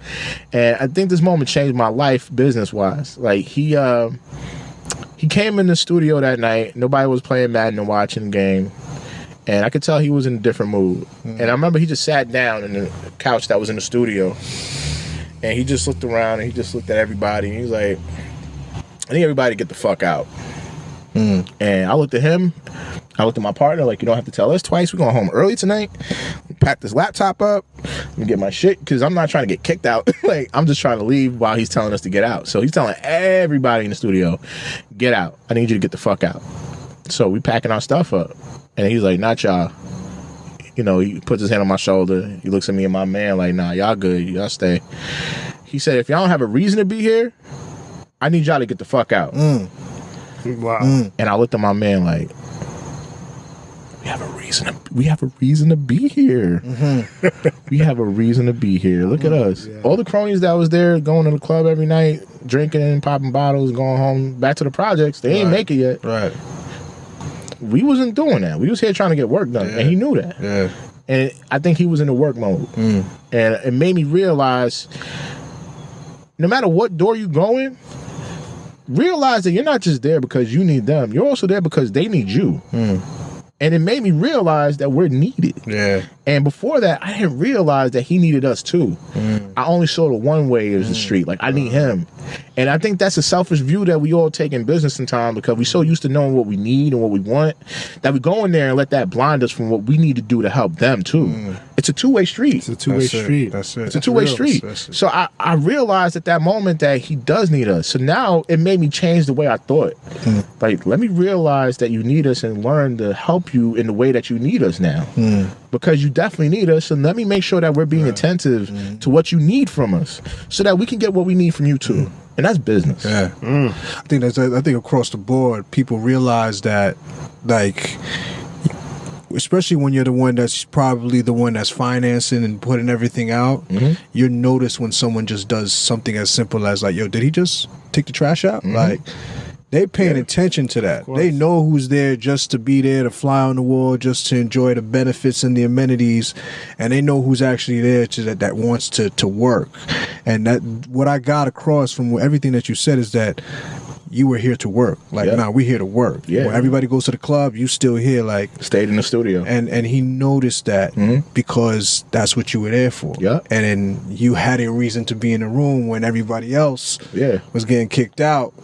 And I think this moment changed my life business-wise. Like, he came in the studio that night. Nobody was playing Madden and watching the game. And I could tell he was in a different mood. And I remember he just sat down in the couch that was in the studio. And he just looked around and he just looked at everybody. And he was like, I need everybody to get the fuck out. And I looked at him. I looked at my partner like, you don't have to tell us twice. We're going home early tonight. Pack this laptop up and get my shit because I'm not trying to get kicked out. Like, I'm just trying to leave while he's telling us to get out. So he's telling everybody in the studio, get out. I need you to get the fuck out. So we packing our stuff up. And he's like, not y'all. You know, he puts his hand on my shoulder. He looks at me and my man like, nah, y'all good. Y'all stay. He said, if y'all don't have a reason to be here, I need y'all to get the fuck out. Wow. And I looked at my man like, we have a reason to be here. We have a reason to be here. Look at us. Yeah. All the cronies that was there going to the club every night, drinking, popping bottles, going home, back to the projects, they ain't make it yet. Right. We wasn't doing that. We was here trying to get work done, and he knew that. Yeah. And I think he was in the work mode. And it made me realize, no matter what door you go in, realize that you're not just there because you need them. You're also there because they need you. And it made me realize that we're needed. Yeah. And before that, I didn't realize that he needed us too. I only saw the one way as the street. Like, I need him. And I think that's a selfish view that we all take in business sometimes because we're so used to knowing what we need and what we want that we go in there and let that blind us from what we need to do to help them too. It's a two-way street. It's a two-way street. That's it. It's a two-way street. That's it. So I realized at that moment that he does need us. So now it made me change the way I thought. Like, let me realize that you need us and learn to help you in the way that you need us now. Because you definitely need us. So let me make sure that we're being attentive to what you need from us so that we can get what we need from you too. And that's business. Yeah. I think across the board, people realize that, like, especially when you're the one that's probably the one that's financing and putting everything out, you're noticed when someone just does something as simple as like, yo, did he just take the trash out? Like, they paying attention to that. They know who's there just to be there, to fly on the wall, just to enjoy the benefits and the amenities, and they know who's actually there that wants to work. And that what I got across from everything that you said is that you were here to work. Like, nah, we're here to work. Yeah. When everybody goes to the club, you still here. Like, stayed in the studio. And he noticed that because that's what you were there for. Yeah. And then you had a reason to be in the room when everybody else was getting kicked out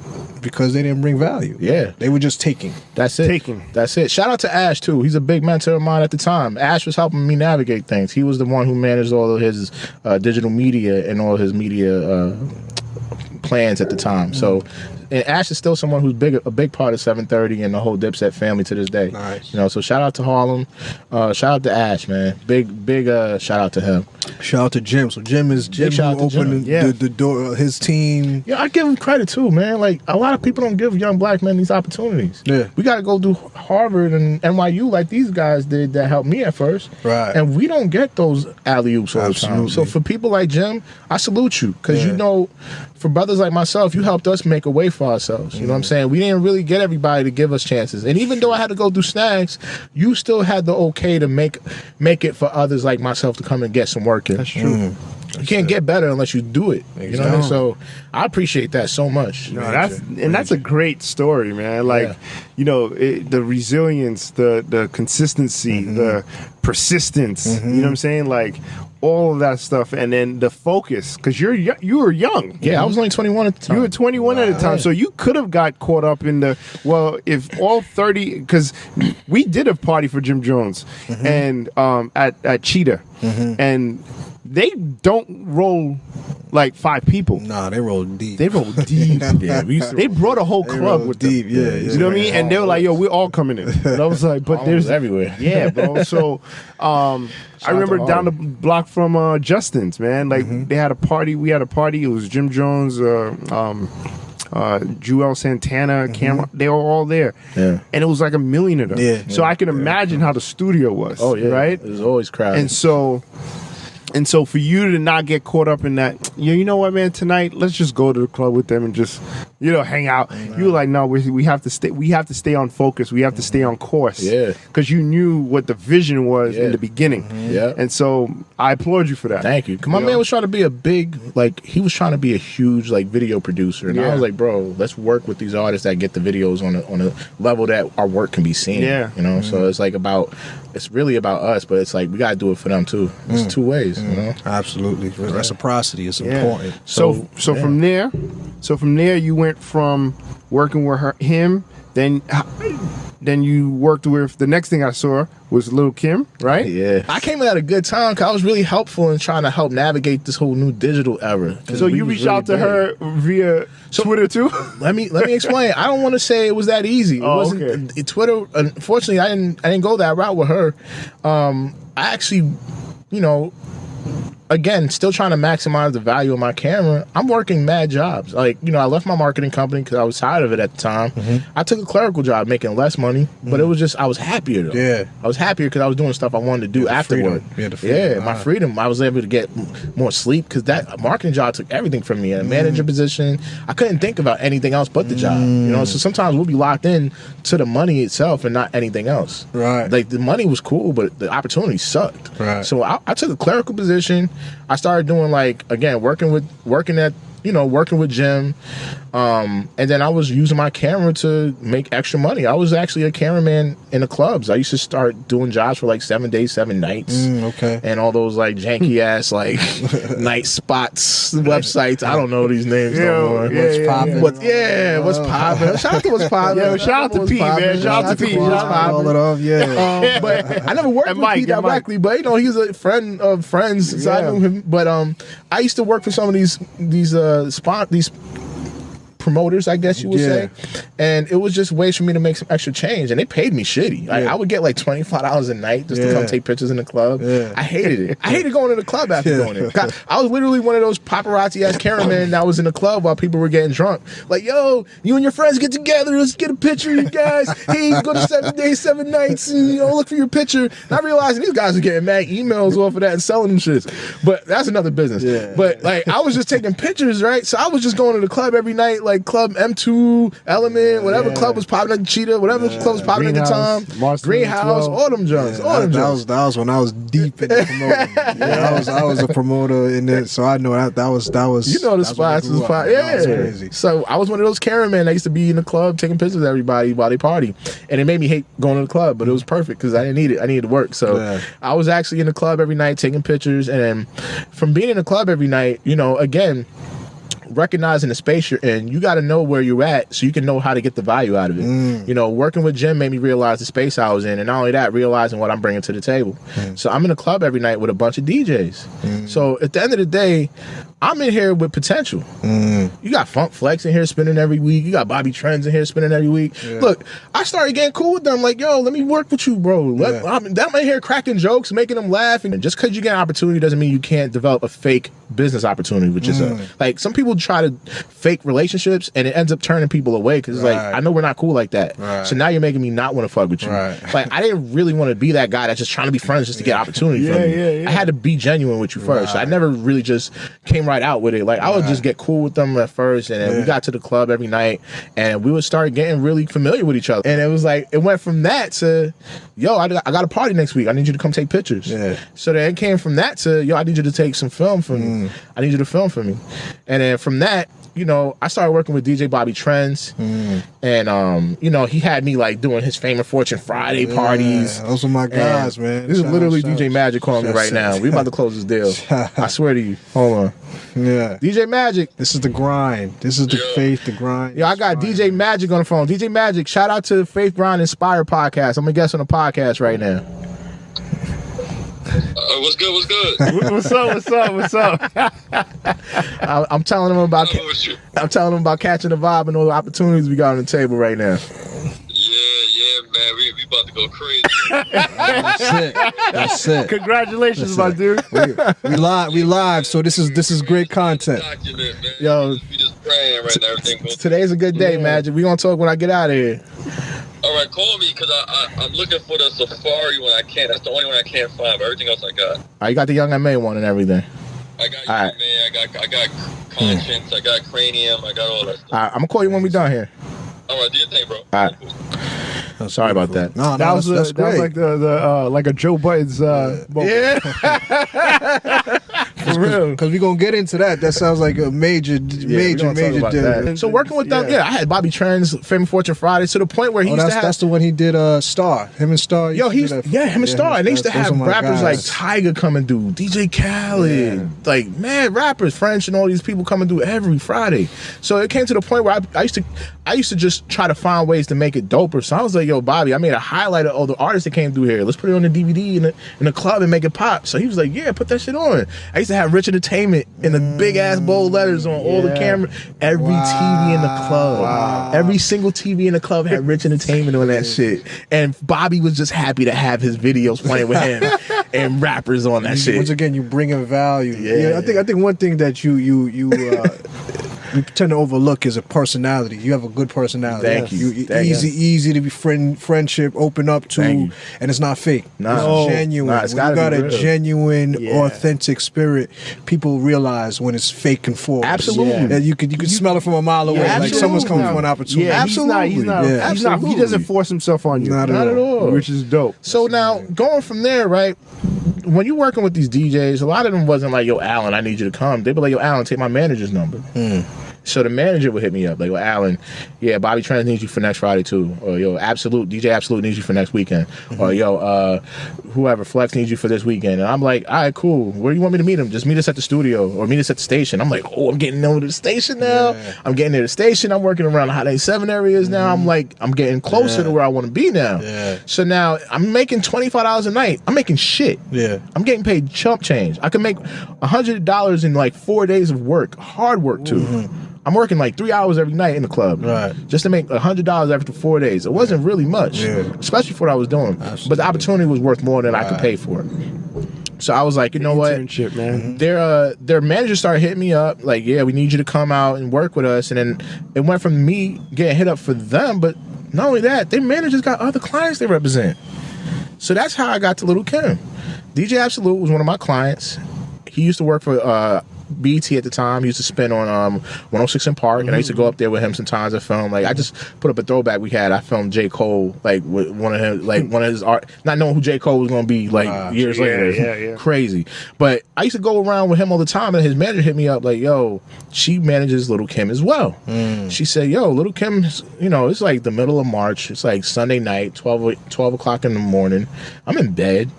because they didn't bring value. Yeah. They were just taking. That's it. That's it. Shout out to Ash, too. He's a big mentor of mine at the time. Ash was helping me navigate things. He was the one who managed all of his digital media and all his media plans at the time. So, and Ash is still someone who's a big part of 730 and the whole Dipset family to this day. Nice. You know, so shout out to Harlem. Shout out to Ash, man. Big shout out to him. Shout out to Jim. So Jim who opened the door, his team. Yeah, I give him credit too, man. Like, a lot of people don't give young black men these opportunities. Yeah. We got to go do Harvard and NYU like these guys did that helped me at first. Right. And we don't get those alley-oops all the time. So for people like Jim, I salute you because you know, for brothers like myself, you helped us make a way for ourselves. You know what I'm saying? We didn't really get everybody to give us chances. And even though I had to go through snags, you still had the okay to make it for others like myself to come and get some work in. That's true. You can't get better unless you do it. You know what I mean? So I appreciate that so much. No, that's a great story, man. Like, you know, the resilience, the consistency, the persistence. You know what I'm saying? Like, all of that stuff, and then the focus, because you were young. Yeah, I was only 21 at the time. You were 21 at the time, so you could have got caught up in if all 30, because we did a party for Jim Jones and at Cheetah, and they don't roll like 5 people. Nah, they roll deep. They roll deep. They brought a whole club with deep. them. Yeah, you know what I mean? And they were like, "Yo, we're all coming in." And I was like, "But there's everywhere." Yeah, bro. So, I remember down the block from Justin's, man. Like they had a party. We had a party. It was Jim Jones, Joel Santana, Cameron. They were all there. Yeah. And it was like 1 million of them. Yeah. So I can imagine how the studio was. Oh yeah. Right. It was always crowded. And so for you to not get caught up in that, you know what, man, tonight, let's just go to the club with them and just, hang out. You were like, no, we have to stay on focus. We have to stay on course. Yeah. Because you knew what the vision was in the beginning. Yeah. And so I applaud you for that. Thank you. My man was trying to be he was trying to be a huge, video producer. And I was like, bro, let's work with these artists that get the videos on a level that our work can be seen. Yeah. So it's really about us, but it's like we got to do it for them too. It's two ways. Absolutely. Reciprocity is important. So from there, you went from working with him, then you worked with, the next thing I saw was Lil' Kim, right? Yeah. I came in at a good time because I was really helpful in trying to help navigate this whole new digital era. So you reached out to her via Twitter too? Let me explain. I don't want to say it was that easy. It wasn't Twitter. Unfortunately, I didn't go that route with her. I actually, again, still trying to maximize the value of my camera. I'm working mad jobs. I left my marketing company because I was tired of it at the time. I took a clerical job making less money, but it was just, I was happier though. Yeah. I was happier because I was doing stuff I wanted to do afterward. My freedom. I was able to get more sleep because that marketing job took everything from me. A manager position, I couldn't think about anything else but the job. So sometimes we'll be locked in to the money itself and not anything else. Right. Like the money was cool, but the opportunity sucked. Right. So I took a clerical position. I started doing working with Jim, and then I was using my camera to make extra money. I was actually a cameraman in the clubs. I used to start doing jobs for 7 days, 7 nights, and all those janky ass night spots websites. I don't know these names no more. What's poppin'? What's poppin'? Shout out to what's poppin'. Shout out to Pete, man. Shout out to Pete. All it off, but I never worked with Pete directly. But he's a friend of friends, so I knew him. But I used to work for some of these promoters, I guess you would say, and it was just ways for me to make some extra change, and they paid me shitty. I would get $25 a night just to come take pictures in the club. I hated it. I hated going to the club after doing it. I was literally one of those paparazzi ass cameramen that was in the club while people were getting drunk. Like, yo, you and your friends get together, let's get a picture, you guys. Hey, go to 7 days, 7 nights, and look for your picture. And I realized these guys are getting mad emails off of that and selling them shits. But that's another business. But I was just taking pictures, right? So I was just going to the club every night, like Club M2, Element, whatever club was popping at Cheetah, whatever club was popping at the time. Greenhouse, all them joints. That was when I was deep in the promoting. I was a promoter in it, so I know that was. You know the spots was pop. Yeah, that was crazy. So I was one of those cameramen that used to be in the club taking pictures of everybody while they party, and it made me hate going to the club, but it was perfect because I didn't need it. I needed to work, so I was actually in the club every night taking pictures, and then from being in the club every night, you know, again, recognizing the space you're in, you got to know where you're at so you can know how to get the value out of it. You know, working with Jim made me realize the space I was in, and not only that, realizing what I'm bringing to the table. So I'm in the club every night with a bunch of DJs. So at the end of the day, I'm in here with potential. You got Funk Flex in here spinning every week. You got Bobby Trends in here spinning every week. Look, I started getting cool with them. Like, yo, let me work with you, bro. I'm in here cracking jokes, making them laugh. And just because you get an opportunity doesn't mean you can't develop a fake business opportunity, which is like some people try to fake relationships and it ends up turning people away because it's like, I know we're not cool like that. So now you're making me not want to fuck with you. Like, I didn't really want to be that guy that's just trying to be friends just to get opportunity from you. I had to be genuine with you first. I never really just came right out with it. Like, I would just get cool with them at first, and then we got to the club every night, and we would start getting really familiar with each other. And it was like, it went from that to, yo, I got a party next week. I need you to come take pictures. So then it came from that to, yo, I need you to take some film for me. I need you to film for me. And then from that, you know, I started working with DJ Bobby Trends, and you know, he had me like doing his Fame and Fortune Friday parties. Those are my guys, man. This is literally DJ Magic calling me right now. We about to close this deal. I swear to you. Hold on. DJ Magic. This is the grind. This is the faith, the grind. Yeah, I got DJ Magic on the phone. DJ Magic, shout out to the Faith Grind Inspire podcast. I'm gonna guest on the podcast right now. What's good? What's up? I'm telling them about catching the vibe and all the opportunities we got on the table right now. Yeah, man. We about to go crazy. That's it. Congratulations, my dude. We live, so this is great content. Document, man. Yo, we just praying right now. Everything goes. Today's a good day, Magic. We gonna talk when I get out of here. All right, call me because I'm looking for the Safari when I can. That's the only one I can't find. But everything else I got. All right, you got the Young M.A. one and everything. I got you, man. I got Conscience. I got Cranium. I got all that stuff. All right, I'm gonna call you when we done here. All right, do your thing, bro. All right. Sorry about that. No, That was that's great. like the like a Joe Budden's moment. For real. Because we're going to get into that. That sounds like a major deal. So working with them, I had Bobby Trends, Fame and Fortune Friday, to the point where he used to have... That's the one he did, Star. Him and Star. Him and Star. And they used to have rappers like Tyga come and do, DJ Khaled, like mad rappers, French and all these people come and do every Friday. So it came to the point where I used to just try to find ways to make it doper. So I was like, yo, Bobby, I made a highlight of all the artists that came through here. Let's put it on the DVD in the club and make it pop. So he was like, yeah, put that shit on. I used to have Rich Entertainment in the big ass bold letters on all the camera. Every TV in the club. Every single TV in the club had Rich Entertainment on that shit. And Bobby was just happy to have his videos playing with him and rappers on that shit. Once again, you bringing value. Yeah, I think one thing that you tend to overlook is a personality. You have a good personality. Thank you. Easy to be friendship, open up to, and it's not fake. It's genuine. When you got a genuine, authentic spirit, people realize when it's fake and forward. Absolutely. And you could smell it from a mile away. Like someone's coming for an opportunity. Yeah, absolutely. He's not. He doesn't force himself on you. Not at all. Which is dope. So now going from there, right? When you're working with these DJs, a lot of them wasn't like, yo, Allan, I need you to come. They'd be like, yo, Allan, take my manager's number. So the manager would hit me up like, yo, Allan, Bobby Trends needs you for next Friday too. Or yo, DJ Absolute needs you for next weekend. Or yo, whoever, Flex needs you for this weekend. And I'm like, all right, cool. Where do you want me to meet him? Just meet us at the studio or meet us at the station. I'm like, oh, I'm getting over to the station now. I'm getting near the station. I'm working around the Hot 87 areas now. I'm like, I'm getting closer to where I want to be now. So now I'm making $25 a night. I'm making shit. I'm getting paid chump change. I can make $100 in like 4 days of work, hard work too. I'm working like 3 hours every night in the club, just to make $100 after 4 days. It wasn't really much, especially for what I was doing. But the opportunity was worth more than I could pay for it. So I was like, you know what? Internship, man. Their manager started hitting me up, like, yeah, we need you to come out and work with us. And then it went from me getting hit up for them, but not only that, their managers got other clients they represent. So that's how I got to Little Kim. DJ Absolute was one of my clients. He used to work for BT at the time. He used to spin on 106 in Park, and I used to go up there with him sometimes and film. Like I just put up a throwback we had. I filmed J. Cole, like with one of his art, not knowing who J. Cole was going to be like years later. Yeah. Crazy. But I used to go around with him all the time, and his manager hit me up like, yo, she manages Little Kim as well. She said, yo, Little Kim, it's like the middle of March. It's like Sunday night, 12 o'clock in the morning. I'm in bed,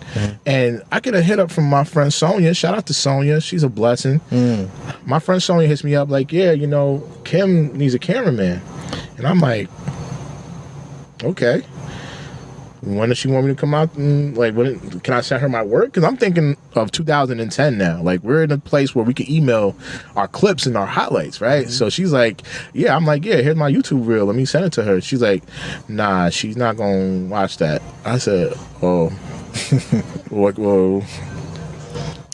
and I get a hit up from my friend Sonia. Shout out to Sonia. She's a blessing. My friend Sonia hits me up like, yeah, Kim needs a cameraman. And I'm like, okay. When does she want me to come out and can I send her my work? Because I'm thinking of 2010 now. Like we're in a place where we can email our clips and our highlights, right? So she's like, yeah. I'm like, yeah, here's my YouTube reel. Let me send it to her. She's like, nah, she's not gonna watch that. I said, oh, what? Whoa.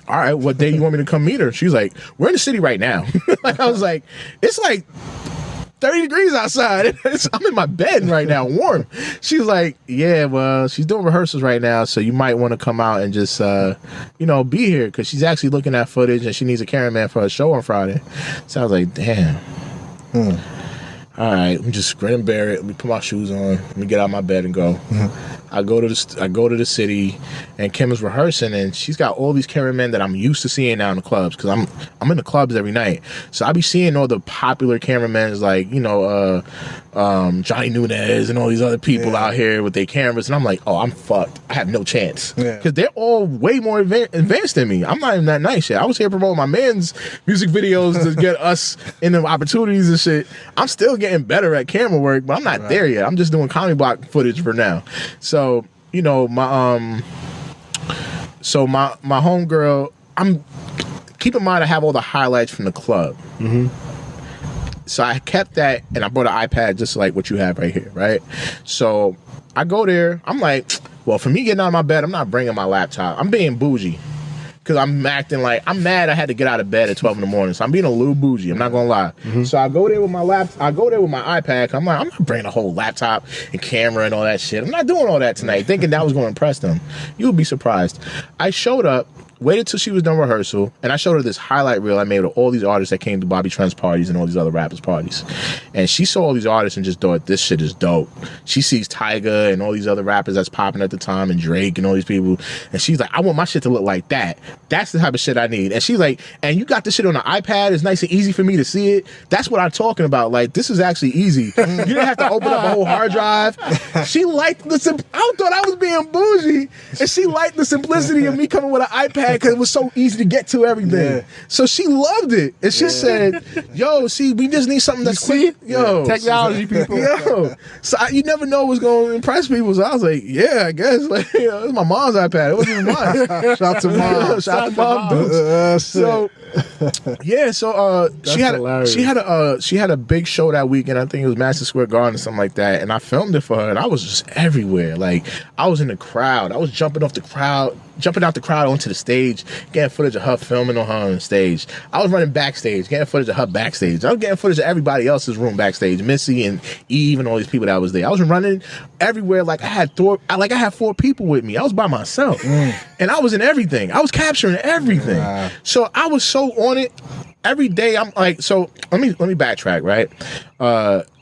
All right, what day you want me to come meet her? She's like, we're in the city right now. I was like, it's like 30 degrees outside. I'm in my bed right now, warm. She's like, yeah, well, she's doing rehearsals right now, so you might want to come out and just, be here, because she's actually looking at footage and she needs a cameraman for a show on Friday. So I was like, damn. All right, let me just grin and bear it. Let me put my shoes on. Let me get out of my bed and go. I go to the city, and Kim is rehearsing, and she's got all these cameramen that I'm used to seeing now in the clubs, because I'm in the clubs every night. So I be seeing all the popular cameramen like Johnny Nunez and all these other people out here with their cameras, and I'm like, oh, I'm fucked. I have no chance, because they're all way more advanced than me. I'm not even that nice yet. I was here promoting my man's music videos to get us in the opportunities and shit. I'm still getting better at camera work, but I'm not there yet. I'm just doing comedy block footage for now. So my homegirl, keep in mind I have all the highlights from the club. So I kept that, and I brought an iPad just like what you have right here, right? So I go there. I'm like, well, for me getting out of my bed, I'm not bringing my laptop. I'm being bougie, because I'm acting like I'm mad I had to get out of bed at 12 in the morning. So I'm being a little bougie. I'm not gonna lie. So I go there with my laptop. I go there with my iPad. I'm like, I'm not bringing a whole laptop and camera and all that shit. I'm not doing all that tonight, thinking that was gonna impress them. You'll be surprised. I showed up, waited till she was done rehearsal, and I showed her this highlight reel I made of all these artists that came to Bobby Trent's parties and all these other rappers' parties. And she saw all these artists and just thought, this shit is dope. She sees Tyga and all these other rappers that's popping at the time, and Drake and all these people, and she's like, I want my shit to look like that. That's the type of shit I need. And she's like, and you got this shit on the iPad, it's nice and easy for me to see it. That's what I'm talking about. Like, this is actually easy. You didn't have to open up a whole hard drive. She liked I thought I was being bougie, and she liked the simplicity of me coming with an iPad, because it was so easy to get to everything. So she loved it. And she said, yo, see, we just need something that's quick. Yo. Technology people. Yo. So you never know what's going to impress people. So I was like, yeah, I guess. Like, it was my mom's iPad. It wasn't even mine. Shout out to mom. Shout out to mom. So she had a big show that weekend. I think it was Madison Square Garden or something like that. And I filmed it for her, and I was just everywhere. Like, I was in the crowd. I was jumping out the crowd onto the stage, getting footage of her filming on her on stage. I was running backstage, getting footage of her backstage. I was getting footage of everybody else's room backstage, Missy and Eve and all these people that was there. I was running everywhere like I had 4 people with me. I was by myself, and I was in everything. I was capturing everything. So I was so on it. Every day I'm like, so let me backtrack, right?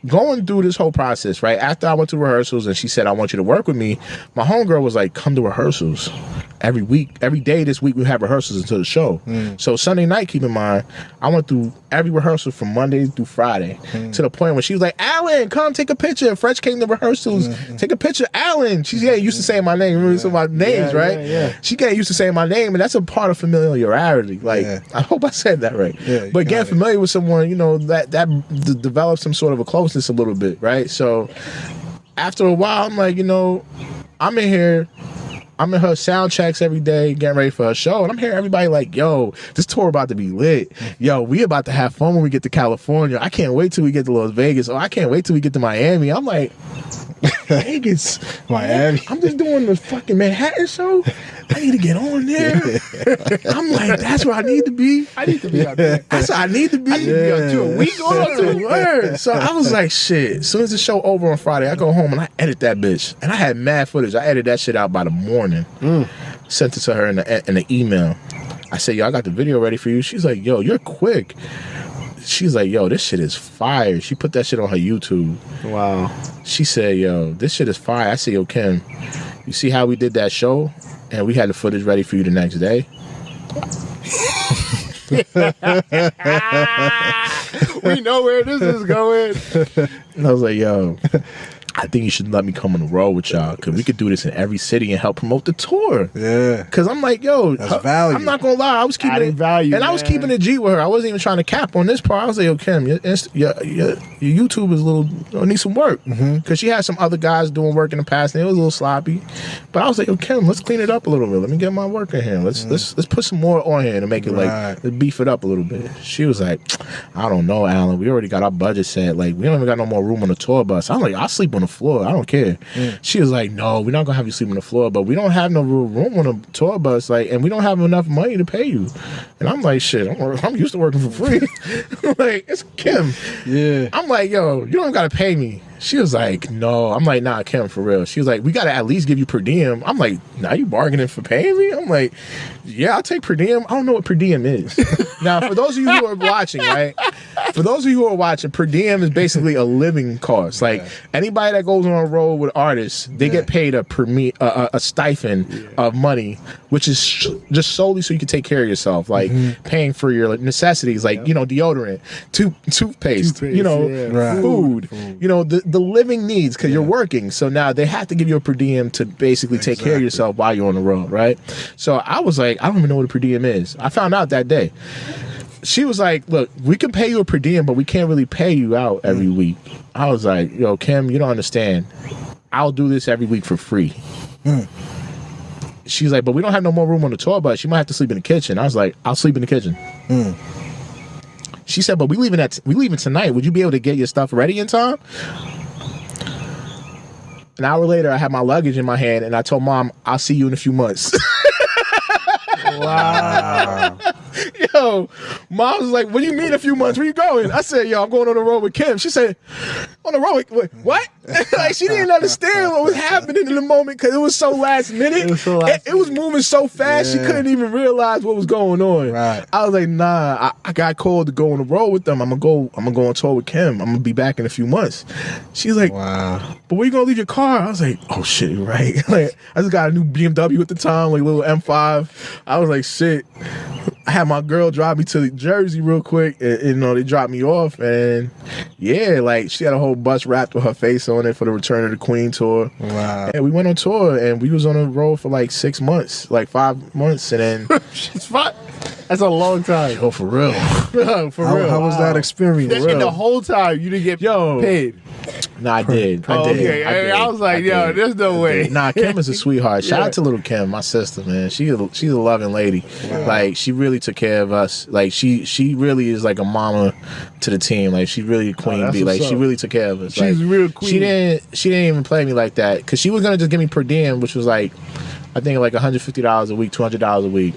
Going through this whole process, right? After I went to rehearsals and she said, I want you to work with me, my homegirl was like, come to rehearsals. Every week, every day this week we have rehearsals until the show. So Sunday night, keep in mind, I went through every rehearsal from Monday through Friday, to the point where she was like, Allan, come take a picture. French came to rehearsals. Take a picture. Allan. She's getting used to saying my name. Remember some of my names, right? She getting used to saying my name, and that's a part of familiarity. Like, I hope I said that right. But getting familiar with someone, that develops some sort of a closeness a little bit, right? So after a while, I'm like, I'm in her sound checks every day, getting ready for her show, and I'm hearing everybody like, yo, this tour about to be lit. Yo, we about to have fun when we get to California. I can't wait till we get to Las Vegas. Oh, I can't wait till we get to Miami. I'm like, Vegas, Miami. I'm just doing the fucking Manhattan show. I need to get on there. I'm like, that's where I need to be. I need to be out there. That's where I need to be. I need to be on tour. We going to word. So I was like, shit. As soon as the show over on Friday, I go home and I edit that bitch. And I had mad footage. I edited that shit out by the morning. Sent it to her in the email. I said, yo, I got the video ready for you. She's like, yo, you're quick. She's like, yo, this shit is fire. She put that shit on her YouTube. Wow. She said, yo, this shit is fire. I said, yo, Kim, you see how we did that show? And we had the footage ready for you the next day. We know where this is going. And I was like, yo, I think you should let me come on the road with y'all, because we could do this in every city and help promote the tour. Yeah. Because I'm like, yo, That's value. I'm not going to lie. I was keeping Adding it value, and I was man. keeping it G with her. I wasn't even trying to cap on this part. I was like, yo, Kim, your YouTube is a little, need some work. Because she had some other guys doing work in the past, and it was a little sloppy. But I was like, yo, Kim, let's clean it up a little bit. Let me get my work in here. Let's put some more on here to make it let's beef it up a little bit. She was like, I don't know, Allan. We already got our budget set. Like, we don't even got no more room on the tour bus. I'm like, I'll sleep on the floor. I don't care. She was like, no, we're not gonna have you sleep on the floor, but we don't have no room on the tour bus, like, and we don't have enough money to pay you. And I'm like, shit, I'm used to working for free. Like, it's Kim. Yeah. I'm like, yo, you don't gotta pay me. She was like, no. I'm like, nah, Kim, for real. She was like, we gotta at least give you per diem. I'm like, now you bargaining for paying me? I'm like, yeah, I'll take per diem. I don't know what per diem is. Now, for those of you who are watching, right? For those of you who are watching, per diem is basically a living cost. Like, anybody that goes on a road with artists, they get paid a stipend of money, which is just solely so you can take care of yourself, like paying for your necessities, like deodorant, toothpaste, food, the living needs, because you're working. So now they have to give you a per diem to basically take care of yourself while you're on the road, right? So I was like, I don't even know what a per diem is. I found out that day. She was like, look, we can pay you a per diem, but we can't really pay you out every week. I was like, yo, Kim, you don't understand. I'll do this every week for free. She's like, but we don't have no more room on the tour bus. You might have to sleep in the kitchen. I was like, I'll sleep in the kitchen. She said, but we leaving tonight. Would you be able to get your stuff ready in time? An hour later, I had my luggage in my hand, and I told Mom, I'll see you in a few months. Wow. Yo, Mom was like, what do you mean a few months? Where you going? I said, yo, I'm going on the road with Kim. She said, on the road with what? Like, she didn't understand what was happening in the moment, because it was so last minute. It was moving so fast, she couldn't even realize what was going on. Right. I was like, nah, I got called to go on the road with them. I'm gonna go on tour with Kim. I'm gonna be back in a few months. She's like, wow. But where you gonna leave your car? I was like, oh shit, you're right. Like, I just got a new BMW at the time, like little M5. I was like, shit. I had my girl drive me to Jersey real quick, and they dropped me off, and yeah, like, she had a whole bus wrapped with her face on it for the Return of the Queen tour. Wow. And we went on tour, and we was on the road for like 6 months, like 5 months, and then It's fine. That's a long time. oh, for real. For real. How was that experience? And the whole time you didn't get paid. No, I did. I did. Okay. I was like, I did. there's no way. Nah, Kim is a sweetheart. Shout out to little Kim, my sister, man. She's a loving lady. Wow. Like, she really took care of us. Like, she really is like a mama to the team. Like, she really a queen bee. Like, she really took care of us. She's like, real queen. She didn't even play me like that, because she was gonna just give me per diem, which was like, I think like $150 a week, $200 a week.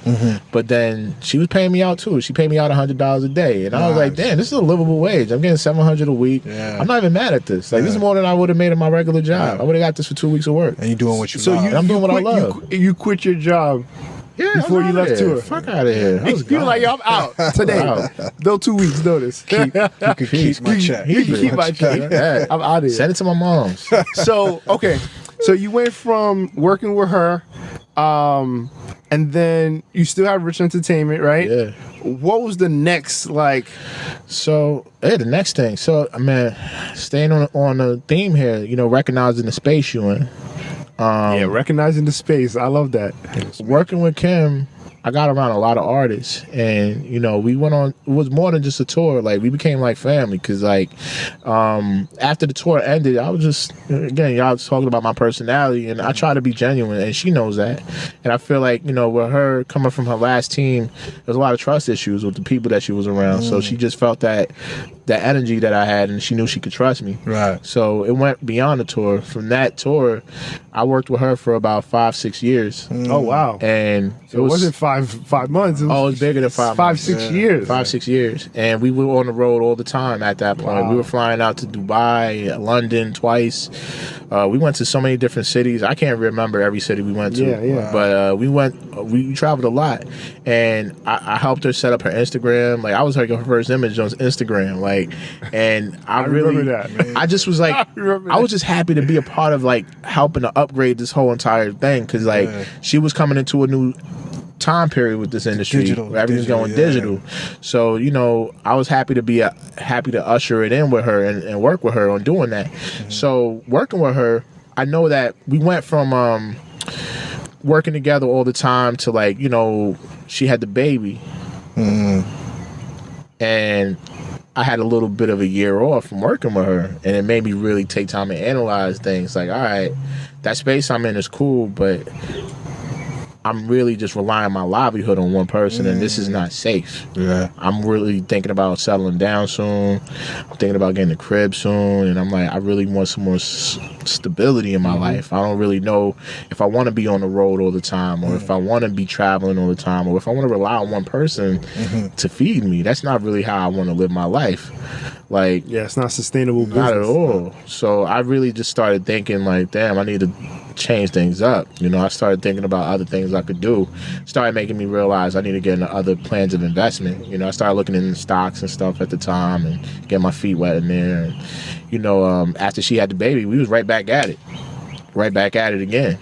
But then she was paying me out too. She paid me out $100 a day, and I was like, damn, this is a livable wage. I'm getting $700 a week. I'm not even mad at this. Like, this is more than I would have made in my regular job. I would have got this for 2 weeks of work. And you doing what you So love. I'm doing what I love. You quit your job. Yeah, before you left tour. Fuck out of here. I was You were like, yo, I'm out today. No 2 weeks notice. You can keep my check. You can keep my check. Yeah. I'm out of here. Send it to my mom's. So, okay. So you went from working with her, and then you still have Rich Entertainment, right? Yeah. What was the next, like? So, the next thing. So, man, staying on the theme here, recognizing the space you in. Recognizing the space. I love that. Working with Kim, I got around a lot of artists, and we went on. It was more than just a tour. Like, we became like family, because like after the tour ended, I was just, again, y'all was talking about my personality, and I try to be genuine, and she knows that. And I feel like with her coming from her last team, there's a lot of trust issues with the people that she was around. So she just felt that that energy that I had, and she knew she could trust me. Right. So it went beyond the tour. From that tour, I worked with her for about 5-6 years. Oh wow! And So it wasn't 5 months. It was bigger than 5 months. 5-6 years. 5-6 years, and we were on the road all the time at that point. Wow. We were flying out to Dubai, London twice. We went to so many different cities. I can't remember every city we went to. Yeah. But we traveled a lot, and I helped her set up her Instagram. Like I was like her first image on Instagram. Like, and I really remember that, man. I just was like, I was just happy to be a part of like helping to upgrade this whole entire thing, because like she was coming into a new time period with this industry. Digital, where everything's going yeah. digital. So, you know, I was happy to usher it in with her and work with her on doing that. So working with her, I know that we went from working together all the time to like, you know, she had the baby. And I had a little bit of a year off from working with her, and it made me really take time to analyze things. Like, all right, that space I'm in is cool, but I'm really just relying my livelihood on one person, and this is not safe. Yeah. I'm really thinking about settling down soon. I'm thinking about getting a crib soon, and I'm like, I really want some more stability in my life. I don't really know if I want to be on the road all the time, or if I want to be traveling all the time, or if I want to rely on one person to feed me. That's not really how I want to live my life. Like, Yeah, it's not sustainable business. not at all. So I really just started thinking like, damn, I need to change things up. You know, I started thinking about other things I could do. Started making me realize I need to get into other plans of investment. You know, I started looking in stocks and stuff at the time and get my feet wet in there. And, you know, after she had the baby, we was right back at it again.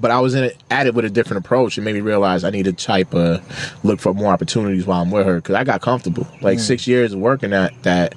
But I was at it with a different approach. It made me realize I need to look for more opportunities while I'm with her, because I got comfortable. Like 6 years of working at that,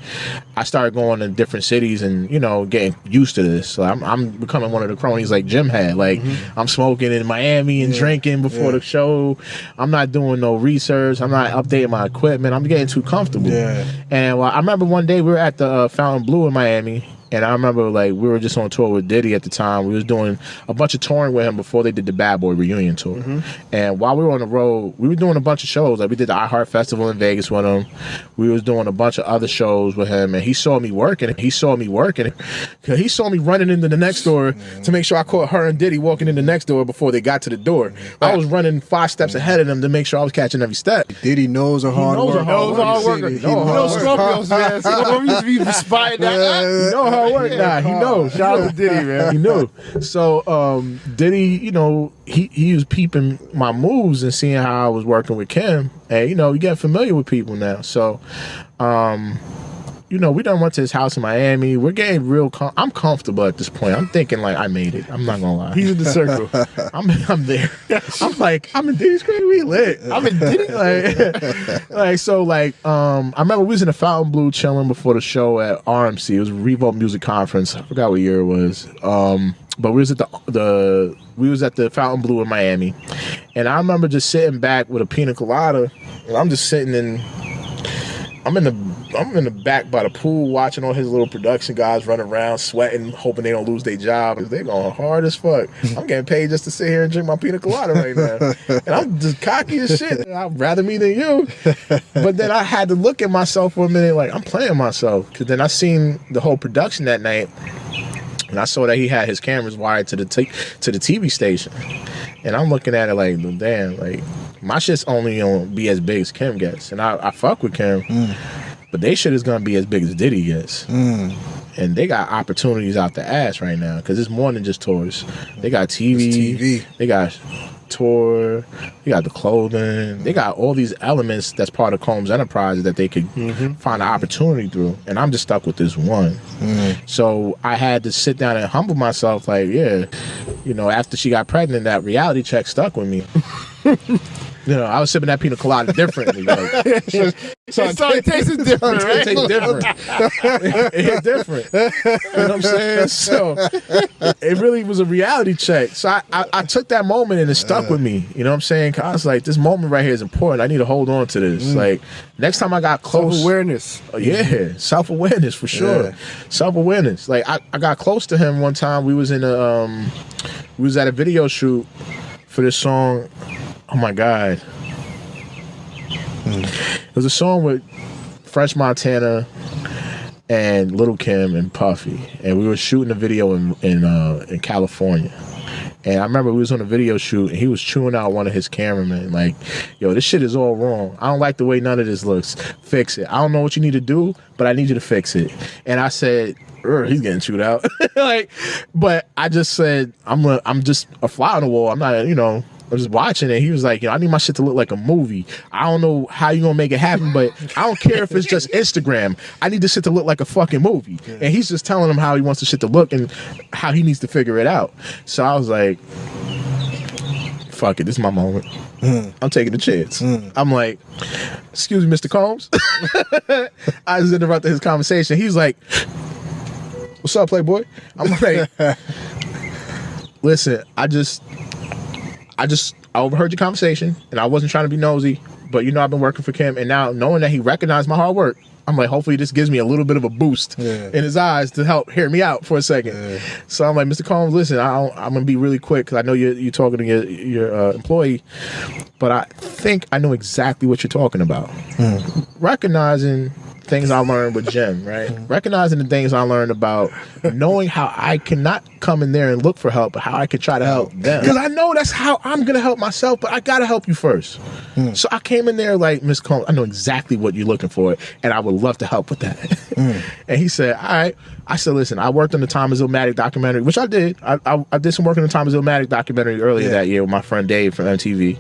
I started going to different cities and, you know, getting used to this. So I'm becoming one of the cronies like Jim had. Like, I'm smoking in Miami and drinking before the show. I'm not doing no research. I'm not updating my equipment. I'm getting too comfortable. Yeah. And I remember one day we were at the Fontainebleau in Miami. And I remember, like, we were just on tour with Diddy at the time. We was doing a bunch of touring with him before they did the Bad Boy reunion tour. And while we were on the road, we were doing a bunch of shows. Like, we did the iHeart Festival in Vegas with him. We was doing a bunch of other shows with him. And he saw me working. He saw me running into the next door to make sure I caught her and Diddy walking in the next door before they got to the door. I was running 5 steps ahead of them to make sure I was catching every step. Diddy knows a hard worker. He knows a hard worker. He knows Scorpios, man. Scorpios used to be inspired that. You know how it works. Nah, he knows. Shout out to Diddy, man. He knew. So Diddy, you know, he was peeping my moves and seeing how I was working with Kim. And, you know, you get familiar with people now. So, you know, we done went to his house in Miami. We're getting real I'm comfortable at this point. I'm thinking like I made it. I'm not gonna lie. He's in the circle. I'm there. I'm like, I'm in Diddy's crib. We lit. I'm in Diddy. I remember we was in the Fontainebleau chilling before the show at RMC. It was a Revolt Music Conference. I forgot what year it was. But we was at the Fontainebleau in Miami, and I remember just sitting back with a pina colada, and I'm just sitting in. I'm in the back by the pool watching all his little production guys run around, sweating, hoping they don't lose their job. They're going hard as fuck. I'm getting paid just to sit here and drink my pina colada right now. And I'm just cocky as shit. I'd rather me than you. But then I had to look at myself for a minute like, I'm playing myself. Because then I seen the whole production that night. And I saw that he had his cameras wired to the TV station. And I'm looking at it like, damn, like, my shit's only gonna be as big as Kim gets. And I fuck with Kim. But they shit is gonna be as big as Diddy gets. And they got opportunities out the ass right now. Because it's more than just tours. They got TV. They got tour. They got the clothing. They got all these elements that's part of Combs Enterprises that they could find an opportunity through. And I'm just stuck with this one. So I had to sit down and humble myself like, yeah, you know, after she got pregnant, that reality check stuck with me. You know, I was sipping that pina colada differently. Like, So it tastes different, right? it tastes different. It hit different. You know what I'm saying? So it really was a reality check. So I took that moment and it stuck with me. You know what I'm saying? 'Cause I was like, this moment right here is important. I need to hold on to this. Like, next time I got close. Self-awareness. Yeah, self-awareness for sure. Yeah. Self-awareness. Like, I got close to him one time. We was at a video shoot for this song. Oh my God. It was a song with French Montana, and Little Kim and Puffy, and we were shooting a video in California. And I remember we was on a video shoot, and he was chewing out one of his cameramen, like, yo, this shit is all wrong. I don't like the way none of this looks. Fix it. I don't know what you need to do, but I need you to fix it. And I said, he's getting chewed out. Like, but I just said, I'm just a fly on the wall. I'm not, I'm just watching it. He was like, I need my shit to look like a movie. I don't know how you gonna make it happen, but I don't care if it's just Instagram. I need this shit to look like a fucking movie. Yeah. And he's just telling him how he wants the shit to look and how he needs to figure it out. So I was like, fuck it, this is my moment. I'm taking the chance. I'm like, excuse me, Mr. Combs. I just interrupted his conversation. He's like, what's up, Playboy? I'm like, listen, I overheard your conversation, and I wasn't trying to be nosy, but I've been working for Kim, and now knowing that he recognized my hard work, I'm like, hopefully this gives me a little bit of a boost in his eyes to help hear me out for a second. Yeah. So I'm like, Mr. Combs, listen, I'm going to be really quick because I know you're talking to your employee, but I think I know exactly what you're talking about. Recognizing things I learned with Jim, right? Recognizing the things I learned about knowing how I cannot come in there and look for help, but how I can try to help them. Because I know that's how I'm going to help myself, but I got to help you first. So I came in there like, Miss Combs, I know exactly what you're looking for, and I would love to help with that. And he said, all right. I said, listen, I worked on the Thomas Illmatic documentary, which I did. I did some work on the Thomas Illmatic documentary earlier that year with my friend Dave from MTV.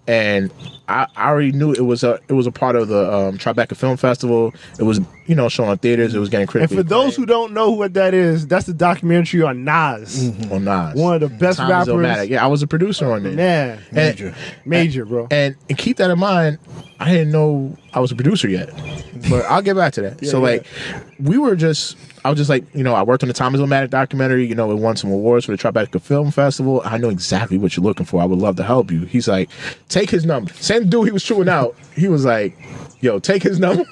And I already knew it was a part of the Tribeca Film Festival. It was, showing in theaters. It was getting critically And for those who don't know what that is, that's the documentary on Nas. On Nas. One of the best Thomas rappers. Illmatic. Yeah, I was a producer on it. Yeah. Major, bro. And keep that in mind, I didn't know I was a producer yet. But I'll get back to that. I was just like, I worked on the Thomas Illmatic documentary. It won some awards for the Tribeca Film Festival. I know exactly what you're looking for. I would love to help you. He's like, take his number. Same dude he was chewing out. He was like, yo, take his number.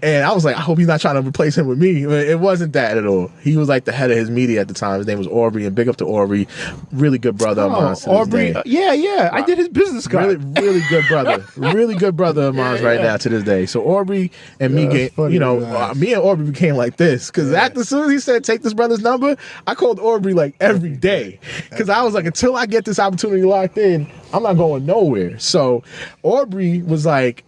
And I was like, I hope he's not trying to replace him with me. But it wasn't that at all. He was like the head of his media at the time. His name was Aubrey, and big up to Aubrey. Really good brother of mine. Aubrey. Yeah. I did his business card. Really good brother. Really good brother of mine right now to this day. So Aubrey and me me and Aubrey became like this. Because as soon as he said, take this brother's number, I called Aubrey like every day. Because I was like, until I get this opportunity locked in, I'm not going nowhere. So Aubrey was like,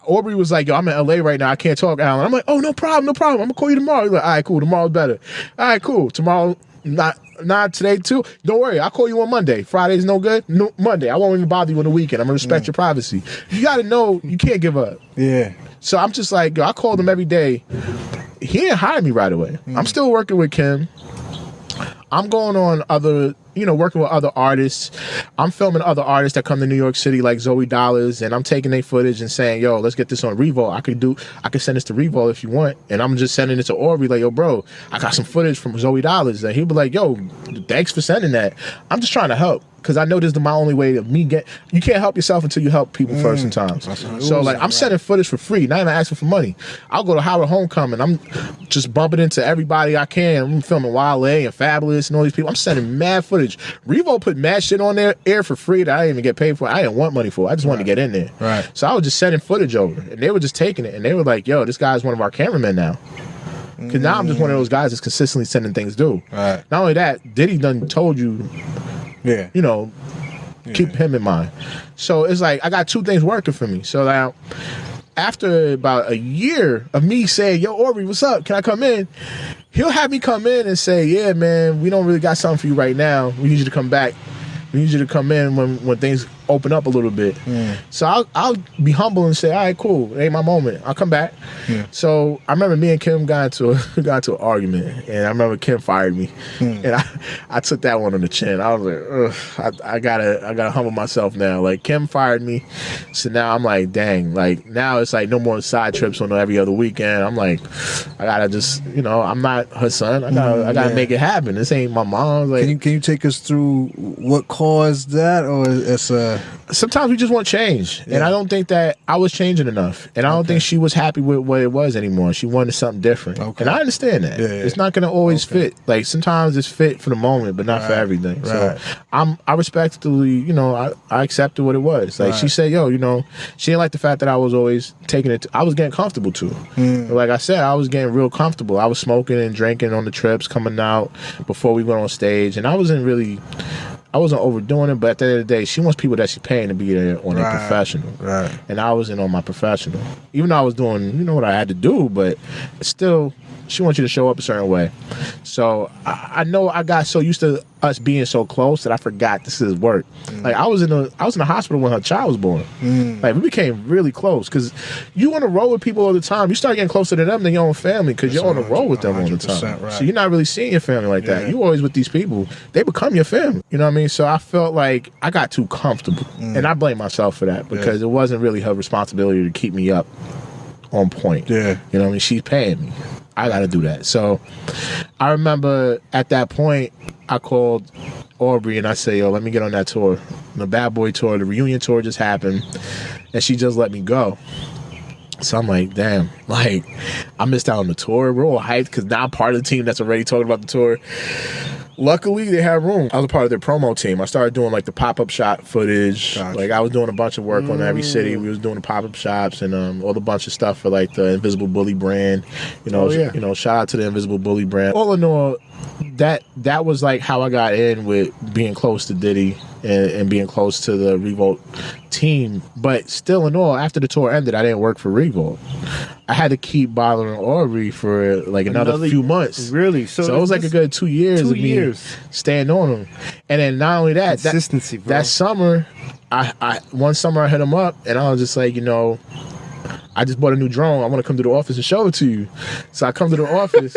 Aubrey was like, yo, I'm in LA right now. I can't talk, Allan. I'm like, oh, no problem. I'm going to call you tomorrow. He's like, all right, cool. Tomorrow's better. All right, cool. Tomorrow, not today too. Don't worry. I'll call you on Monday. Friday's no good. No, Monday. I won't even bother you on the weekend. I'm going to respect your privacy. You got to know you can't give up. Yeah. So I'm just like, yo, I called him every day. He didn't hire me right away. I'm still working with Kim. I'm going on other, working with other artists. I'm filming other artists that come to New York City like Zoe Dollars, and I'm taking their footage and saying, yo, let's get this on Revo. I could send this to Revo if you want. And I'm just sending it to Aubrey like, yo, bro, I got some footage from Zoe Dollars. And he'll be like, yo, thanks for sending that. I'm just trying to help. Because I know this is my only way of you can't help yourself until you help people first sometimes. So like I'm sending footage for free, not even asking for money. I'll go to Howard Homecoming. I'm just bumping into everybody I can. I'm filming Wale and Fabulous and all these people. I'm sending mad footage. Revo put mad shit on their air for free that I didn't even get paid for. I didn't want money for. I just wanted to get in there. Right. So I was just sending footage over, and they were just taking it, and they were like, yo, this guy's one of our cameramen now. Because now I'm just one of those guys that's consistently sending things due. Right. Not only that, Diddy done told you, keep him in mind. So it's like I got two things working for me. So now, after about a year of me saying, yo, Aubrey, what's up? Can I come in? He'll have me come in and say, yeah, man, we don't really got something for you right now. We need you to come back. We need you to come in when things open up a little bit. So I'll be humble and say, all right, cool. It ain't my moment. I'll come back. So I remember me and Kim got into an argument, and I remember Kim fired me, and I took that one on the chin. I was like, ugh, I gotta humble myself now. Like Kim fired me, so now I'm like, dang. Like now it's like no more side trips on every other weekend. I'm like, I gotta just, I'm not her son. I gotta make it happen. This ain't my mom. Like, can you take us through what caused that, or it's a Sometimes we just want change, and I don't think that I was changing enough, and I don't think she was happy with what it was anymore. She wanted something different, and I understand that. It's not going to always fit. Like sometimes it's fit for the moment, but not for everything. So I respectfully, you know, I accepted what it was. Like she said, yo, you know, she didn't like the fact that I was always taking it. I was getting comfortable too. Like I said, I was getting real comfortable. I was smoking and drinking on the trips, coming out before we went on stage, and I wasn't overdoing it, but at the end of the day, she wants people that she's paying to be there on their professional. And I wasn't on my professional. Even though I was doing, you know, what I had to do, but still, she wants you to show up a certain way. So I know I got so used to us being so close that I forgot this is work. Like I was in the hospital when her child was born. Like we became really close because you on the road with people all the time. You start getting closer to them than your own family because you're on the road with them all the time. So you're not really seeing your family like that. You're always with these people. They become your family. You know what I mean? So I felt like I got too comfortable, and I blame myself for that because it wasn't really her responsibility to keep me up on point. You know what I mean? She's paying me. I got to do that. So I remember at that point, I called Aubrey and I said, yo, let me get on that tour. The Bad Boy tour, the reunion tour just happened, and she just let me go. So I'm like, damn, like I missed out on the tour. We're all hyped because now I'm part of the team that's already talking about the tour. Luckily, they had room. I was a part of their promo team. I started doing like the pop-up shop footage. Like I was doing a bunch of work on every city. We was doing the pop-up shops and all the bunch of stuff for like the Invisible Bully brand. You know, you know, shout out to the Invisible Bully brand. All in all, that was like how I got in with being close to Diddy and being close to the Revolt team. But still in all, after the tour ended, I didn't work for Revolt. I had to keep bothering Aubrey for like another few months. Really? So it was like a good 2 years of me staying on him. And then not only that, consistency, bro. That summer, one summer I hit him up and I was just like, you know, I just bought a new drone. I want to come to the office and show it to you. So I come to the office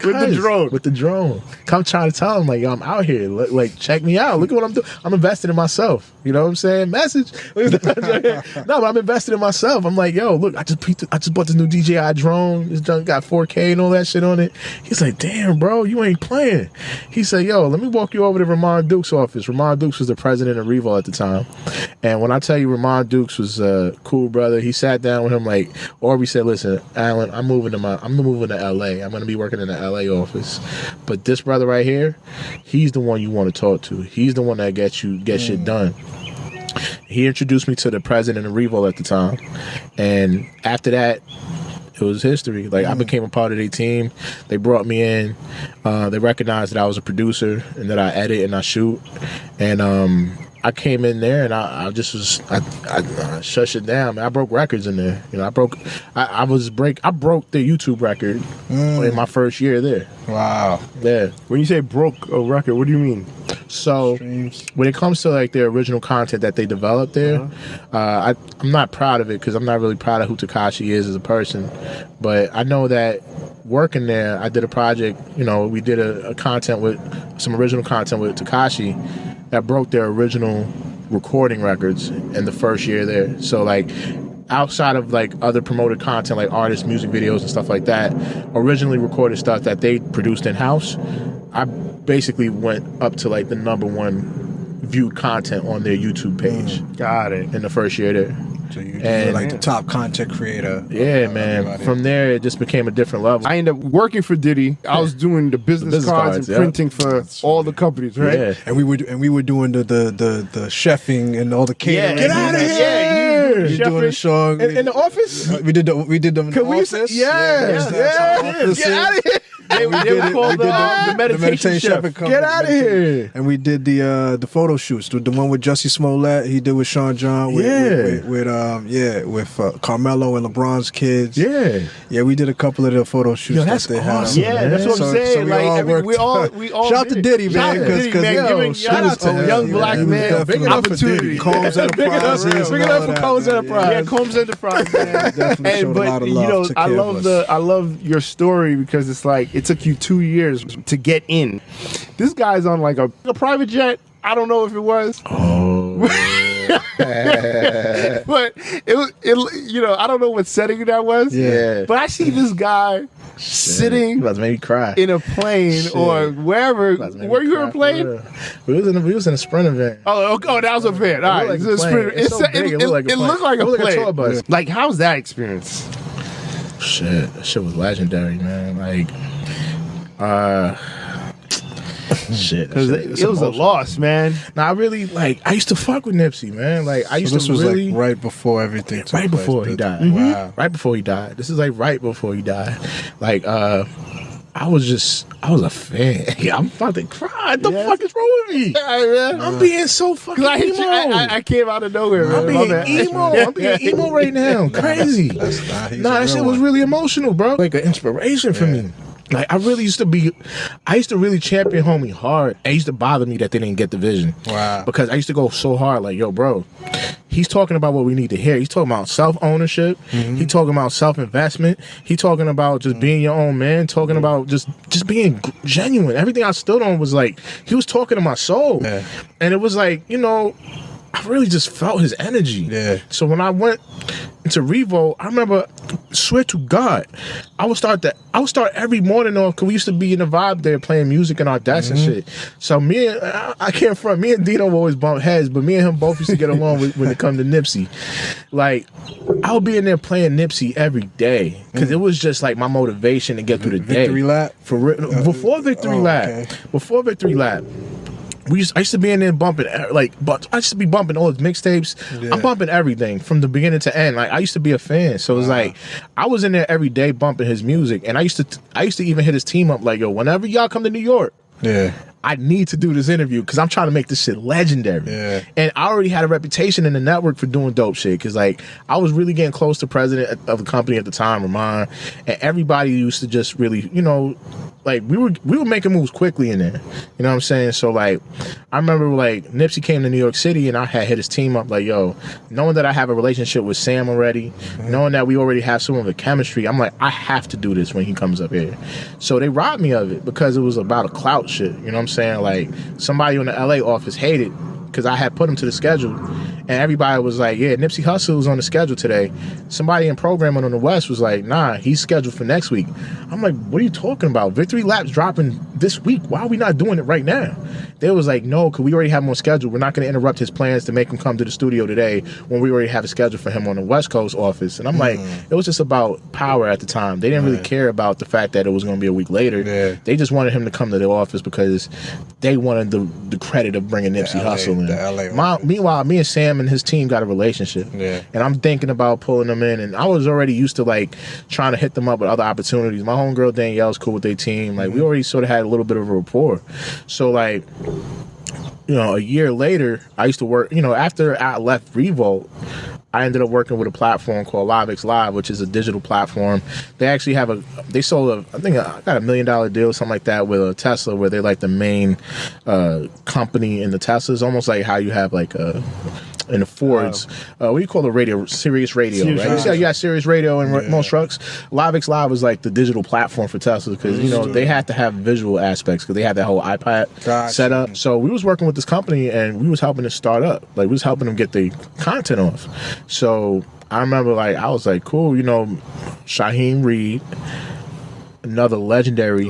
with the drone. Come trying to tell him like, yo, I'm out here. Like, check me out. Look at what I'm doing. I'm invested in myself. You know what I'm saying? Message. No, but I'm invested in myself. I'm like, yo, look, I just bought this new DJI drone. This drone got 4K and all that shit on it. He's like, damn, bro, you ain't playing. He said, yo, let me walk you over to Ramon Duke's office. Ramon Dukes was the president of Revo at the time. And when I tell you Ramon Dukes was a cool brother, he sat down with him like, Aubrey said, listen, Allan, I'm moving to LA. I'm going to be working in the LA office. But this brother right here, he's the one you want to talk to. He's the one that gets shit done. He introduced me to the president of Revo at the time. And after that, it was history. Like I became a part of their team. They brought me in. They recognized that I was a producer and that I edit and I shoot. And I came in there and I just was I shushed it down. I broke records in there. You know, I broke the YouTube record in my first year there. Wow. Yeah. When you say broke a record, what do you mean? So when it comes to like their original content that they developed there, I'm not proud of it because I'm not really proud of who Tekashi is as a person. But I know that working there, I did a project. You know, we did some original content with Tekashi that broke their original recording records in the first year there. So like outside of like other promoted content like artists, music videos and stuff like that, originally recorded stuff that they produced in-house, I basically went up to like the #1 viewed content on their YouTube page. Got it. In the first year there. So you're like the top content creator. Yeah, man. Everybody. From there, it just became a different level. I ended up working for Diddy. I was doing the business cards and printing for all the companies, right? Yeah. And we were doing the chefing and all the catering. Get out of here! Yeah, you're doing a show in the office. We did them in the office. Get out of here! They were called the meditation chef. Get out of here! And we did the photo shoots. The one with Jussie Smollett, he did with Sean John. With Carmelo and LeBron's kids. Yeah, we did a couple of the photo shoots. Yo, that's that they had. awesome. Yeah, that's what I'm saying. So we all shout out to Diddy, man. Shout out to a young black man. Big Opportunity. Combs Enterprise. Big enough for Combs Enterprise. Yeah, Combs Enterprise, man. Definitely showed a lot of love. I love your story because it's like it took you 2 years to get in. This guy's on like a private jet. I don't know if it was. Oh. But it I don't know what setting that was. Yeah. But I see this guy sitting about to make me cry. in a plane or wherever. Where you were playing? We was in a Sprinter van. Oh, that was a van. All right, It looked like a plane. It's so big, it looked like a plane. Tour bus. Like, how's that experience? Shit, that shit was legendary, man. Like, shit. Because it was a loss, man. Now, I really, I used to fuck with Nipsey, man. Like, I used this to was really... like right before everything took Right place, before he died. Wow. Right before he died. This is like right before he died. Like, I was a fan. I'm about to cry. What the fuck is wrong with me? I'm being so fucking emo. I came out of nowhere, man. I'm being emo. I'm being emo right now. Crazy. That shit was really emotional, bro. Like an inspiration for me. Like, I used to really champion homie hard. It used to bother me that they didn't get the vision. Wow. Because I used to go so hard, like, yo, bro, he's talking about what we need to hear. He's talking about self-ownership. He's talking about self-investment. He's talking about just being your own man, talking about just being genuine. Everything I stood on was like, he was talking to my soul. Yeah. And it was like, I really just felt his energy. Yeah. So when I went into Revo, I remember, swear to God, I would start every morning off, because we used to be in the vibe there playing music in our desk and shit. So I can't front, me and Dino would always bump heads, but me and him both used to get along when it come to Nipsey. Like, I would be in there playing Nipsey every day, because it was just like my motivation to get through the day. Victory lap? Before Victory Lap. Okay. Before Victory Lap. I used to be in there bumping, I used to be bumping all his mixtapes. Yeah. I'm bumping everything from the beginning to end. Like, I used to be a fan, so it's like I was in there every day bumping his music, and I used to even hit his team up like, yo, whenever y'all come to New York, Yeah. I need to do this interview because I'm trying to make this shit legendary. Yeah. And I already had a reputation in the network for doing dope shit, because I was really getting close to president of the company at the time, Ramon, and everybody used to just really, we were making moves quickly in there. You know what I'm saying? So I remember Nipsey came to New York City, and I had hit his team up like, yo, knowing that I have a relationship with Sam already, knowing that we already have some of the chemistry, I'm like, I have to do this when he comes up here. So they robbed me of it because it was about a clout shit. You know what I'm saying? Like, somebody in the LA office hated because I had put him to the schedule, and everybody was like, yeah, Nipsey Hussle is on the schedule today. Somebody in programming on the West was like, nah, he's scheduled for next week. I'm like, what are you talking about? Victory Lap's dropping this week. Why are we not doing it right now? They was like, no, because we already have him on schedule. We're not going to interrupt his plans to make him come to the studio today when we already have a schedule for him on the West Coast office. And I'm like, it was just about power at the time. They didn't really care about the fact that it was going to be a week later. Yeah. They just wanted him to come to the office because they wanted the credit of bringing Nipsey Hussle in. The LA Meanwhile, me and Sam and his team got a relationship. Yeah. And I'm thinking about pulling them in. And I was already used to trying to hit them up with other opportunities. My homegirl Danielle's cool with their team. We already sort of had a little bit of a rapport. So a year later, I used to work, after I left Revolt, I ended up working with a platform called LiveX Live, which is a digital platform. They actually have I think I got $1 million deal, something like that, with a Tesla, where they're the main company in the Teslas, almost like how you have in the Fords, what do you call the radio? Sirius Radio, right? You see how you got Sirius Radio in most trucks? LiveX Live was the digital platform for Tesla, because they have to have visual aspects, because they have that whole iPad set up. So we was working with this company, and we was helping it start up. We was helping them get the content off. So I remember I was like, cool, Shaheem Reed, another legendary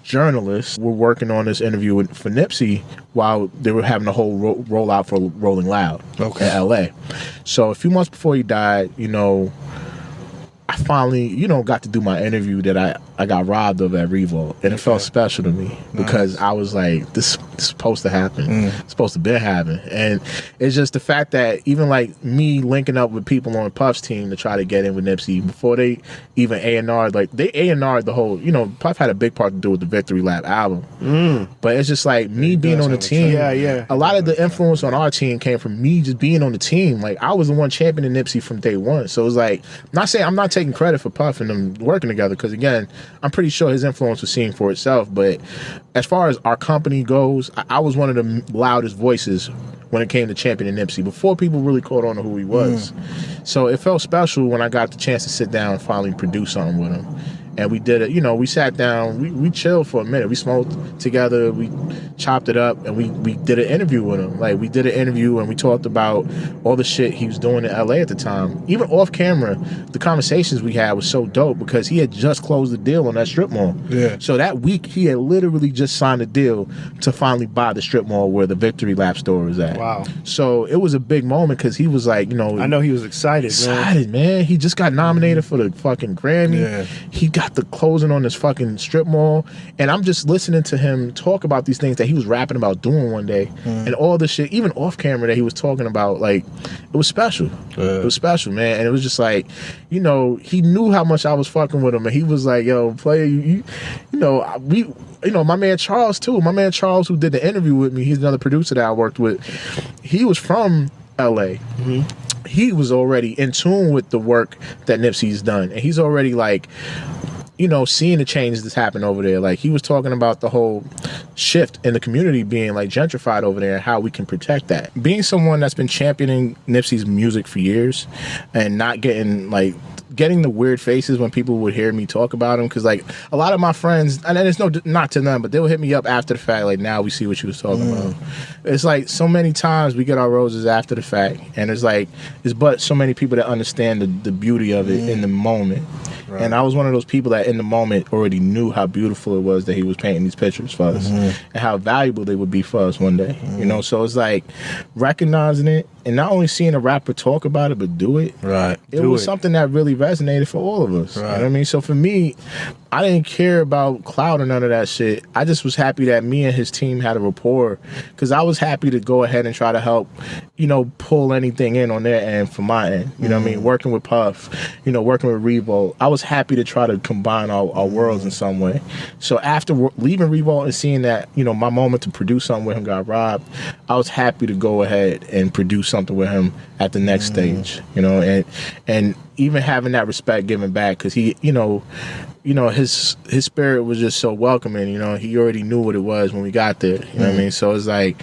journalist, were working on this interview for Nipsey while they were having the whole rollout for Rolling Loud in LA. So a few months before he died, I finally, got to do my interview that I got robbed of at Revolt, and it felt special to me because I was like, this is supposed to happen. It's supposed to be happening. And it's just the fact that even me linking up with people on Puff's team to try to get in with Nipsey before they even A&R'd, they A&R'd the whole, Puff had a big part to do with the Victory Lap album. But it's just me being on the team. A lot of the influence on our team came from me just being on the team. I was the one championing Nipsey from day one. So it was I'm not taking credit for Puff and them working together, because again, I'm pretty sure his influence was seen for itself. But as far as our company goes, I was one of the loudest voices when it came to championing Nipsey before people really caught on to who he was. So it felt special when I got the chance to sit down and finally produce something with him. and we did it. You know, we sat down, we chilled for a minute. We smoked together, we chopped it up, and we did an interview with him. Like, we did an interview and we talked about all the shit he was doing in LA at the time. Even off camera, the conversations we had was so dope because he had just closed the deal on that strip mall. Yeah. So that week, he had literally just signed a deal to finally buy the strip mall where the Victory Lap store was at. Wow. So it was a big moment because he was like, you know, I know he was excited, man. He just got nominated for the fucking Grammy. Yeah. He got the closing on this fucking strip mall. And I'm just listening to him talk about these things that he was rapping about doing one day. And all the shit, even off camera, that he was talking about, like, it was special. It was special, man. And it was just like, you know, he knew how much I was fucking with him. And he was like, yo, player, you know, my man Charles, too. My man Charles, who did the interview with me, he's another producer that I worked with. He was from LA. He was already in tune with the work that Nipsey's done. And he's already, like, you know, seeing the changes that's happened over there. Like, he was talking about the whole shift in the community being, like, gentrified over there and how we can protect that. Being someone that's been championing Nipsey's music for years and not getting the weird faces when people would hear me talk about him, because, like, a lot of my friends, and it's not to them, but they'll hit me up after the fact, like, now we see what you was talking about. It's like so many times we get our roses after the fact, and it's like it's but so many people that understand the beauty of it in the moment. Right. And I was one of those people that in the moment already knew how beautiful it was that he was painting these pictures for us and how valuable they would be for us one day. You know, so it's like recognizing it and not only seeing a rapper talk about it, but do it. Right. It was something that really resonated for all of us. Right. You know what I mean? So for me, I didn't care about clout or none of that shit. I just was happy that me and his team had a rapport, because I was happy to go ahead and try to help, you know, pull anything in on their end from my end. You know what I mean? Working with Puff, you know, working with Revolt. I was happy to try to combine our worlds in some way. So after leaving Revolt and seeing that, you know, my moment to produce something with him got robbed, I was happy to go ahead and produce something with him at the next stage, you know, and even having that respect given back, because he, you know, his spirit was just so welcoming. You know, he already knew what it was when we got there. You know what I mean? So it's like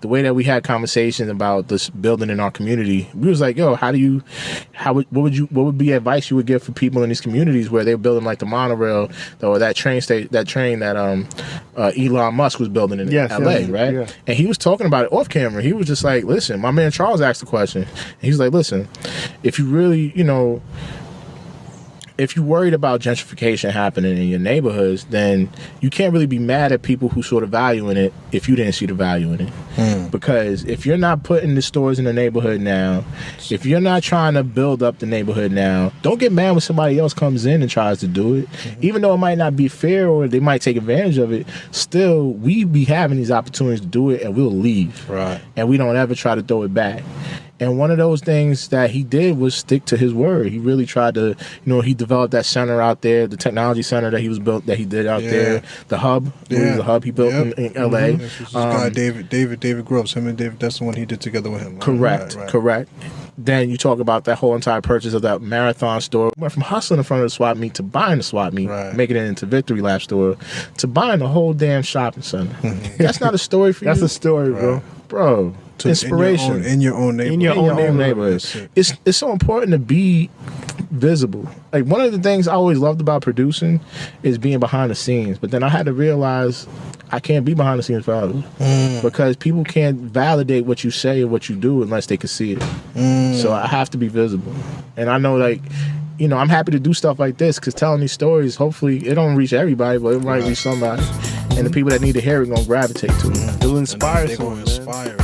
the way that we had conversations about this building in our community. We was like, yo, what would be advice you would give for people in these communities where they're building like the monorail or that train that Elon Musk was building in LA, right? Yeah. And he was talking about it off camera. He was just like, listen, my man Charles asked the question. And he's like, listen, if you really, you know, if you're worried about gentrification happening in your neighborhoods, then you can't really be mad at people who saw the value in it if you didn't see the value in it. Because if you're not putting the stores in the neighborhood now, if you're not trying to build up the neighborhood now, don't get mad when somebody else comes in and tries to do it. Even though it might not be fair or they might take advantage of it, still, we be having these opportunities to do it and we'll leave. Right. And we don't ever try to throw it back. And one of those things that he did was stick to his word. He really tried to, you know, he developed that center out there, the technology center that he did out there, the hub. The hub he built in LA. This guy David Gross, him and David, that's the one he did together with him. Right? Correct. Then you talk about that whole entire purchase of that marathon store. Went from hustling in front of the swap meet to buying the swap meet, making it into Victory Lap store, to buying the whole damn shopping center. That's not a story for you. That's a story, bro. Inspiration in your own neighborhood. It's so important to be visible. Like, one of the things I always loved about producing is being behind the scenes, but then I had to realize I can't be behind the scenes for others because people can't validate what you say or what you do unless they can see it. So I have to be visible. And I know, like, you know, I'm happy to do stuff like this because telling these stories, hopefully it don't reach everybody, but it might reach somebody. And the people that need to hear it gonna gravitate to it. It'll inspire someone. Inspire.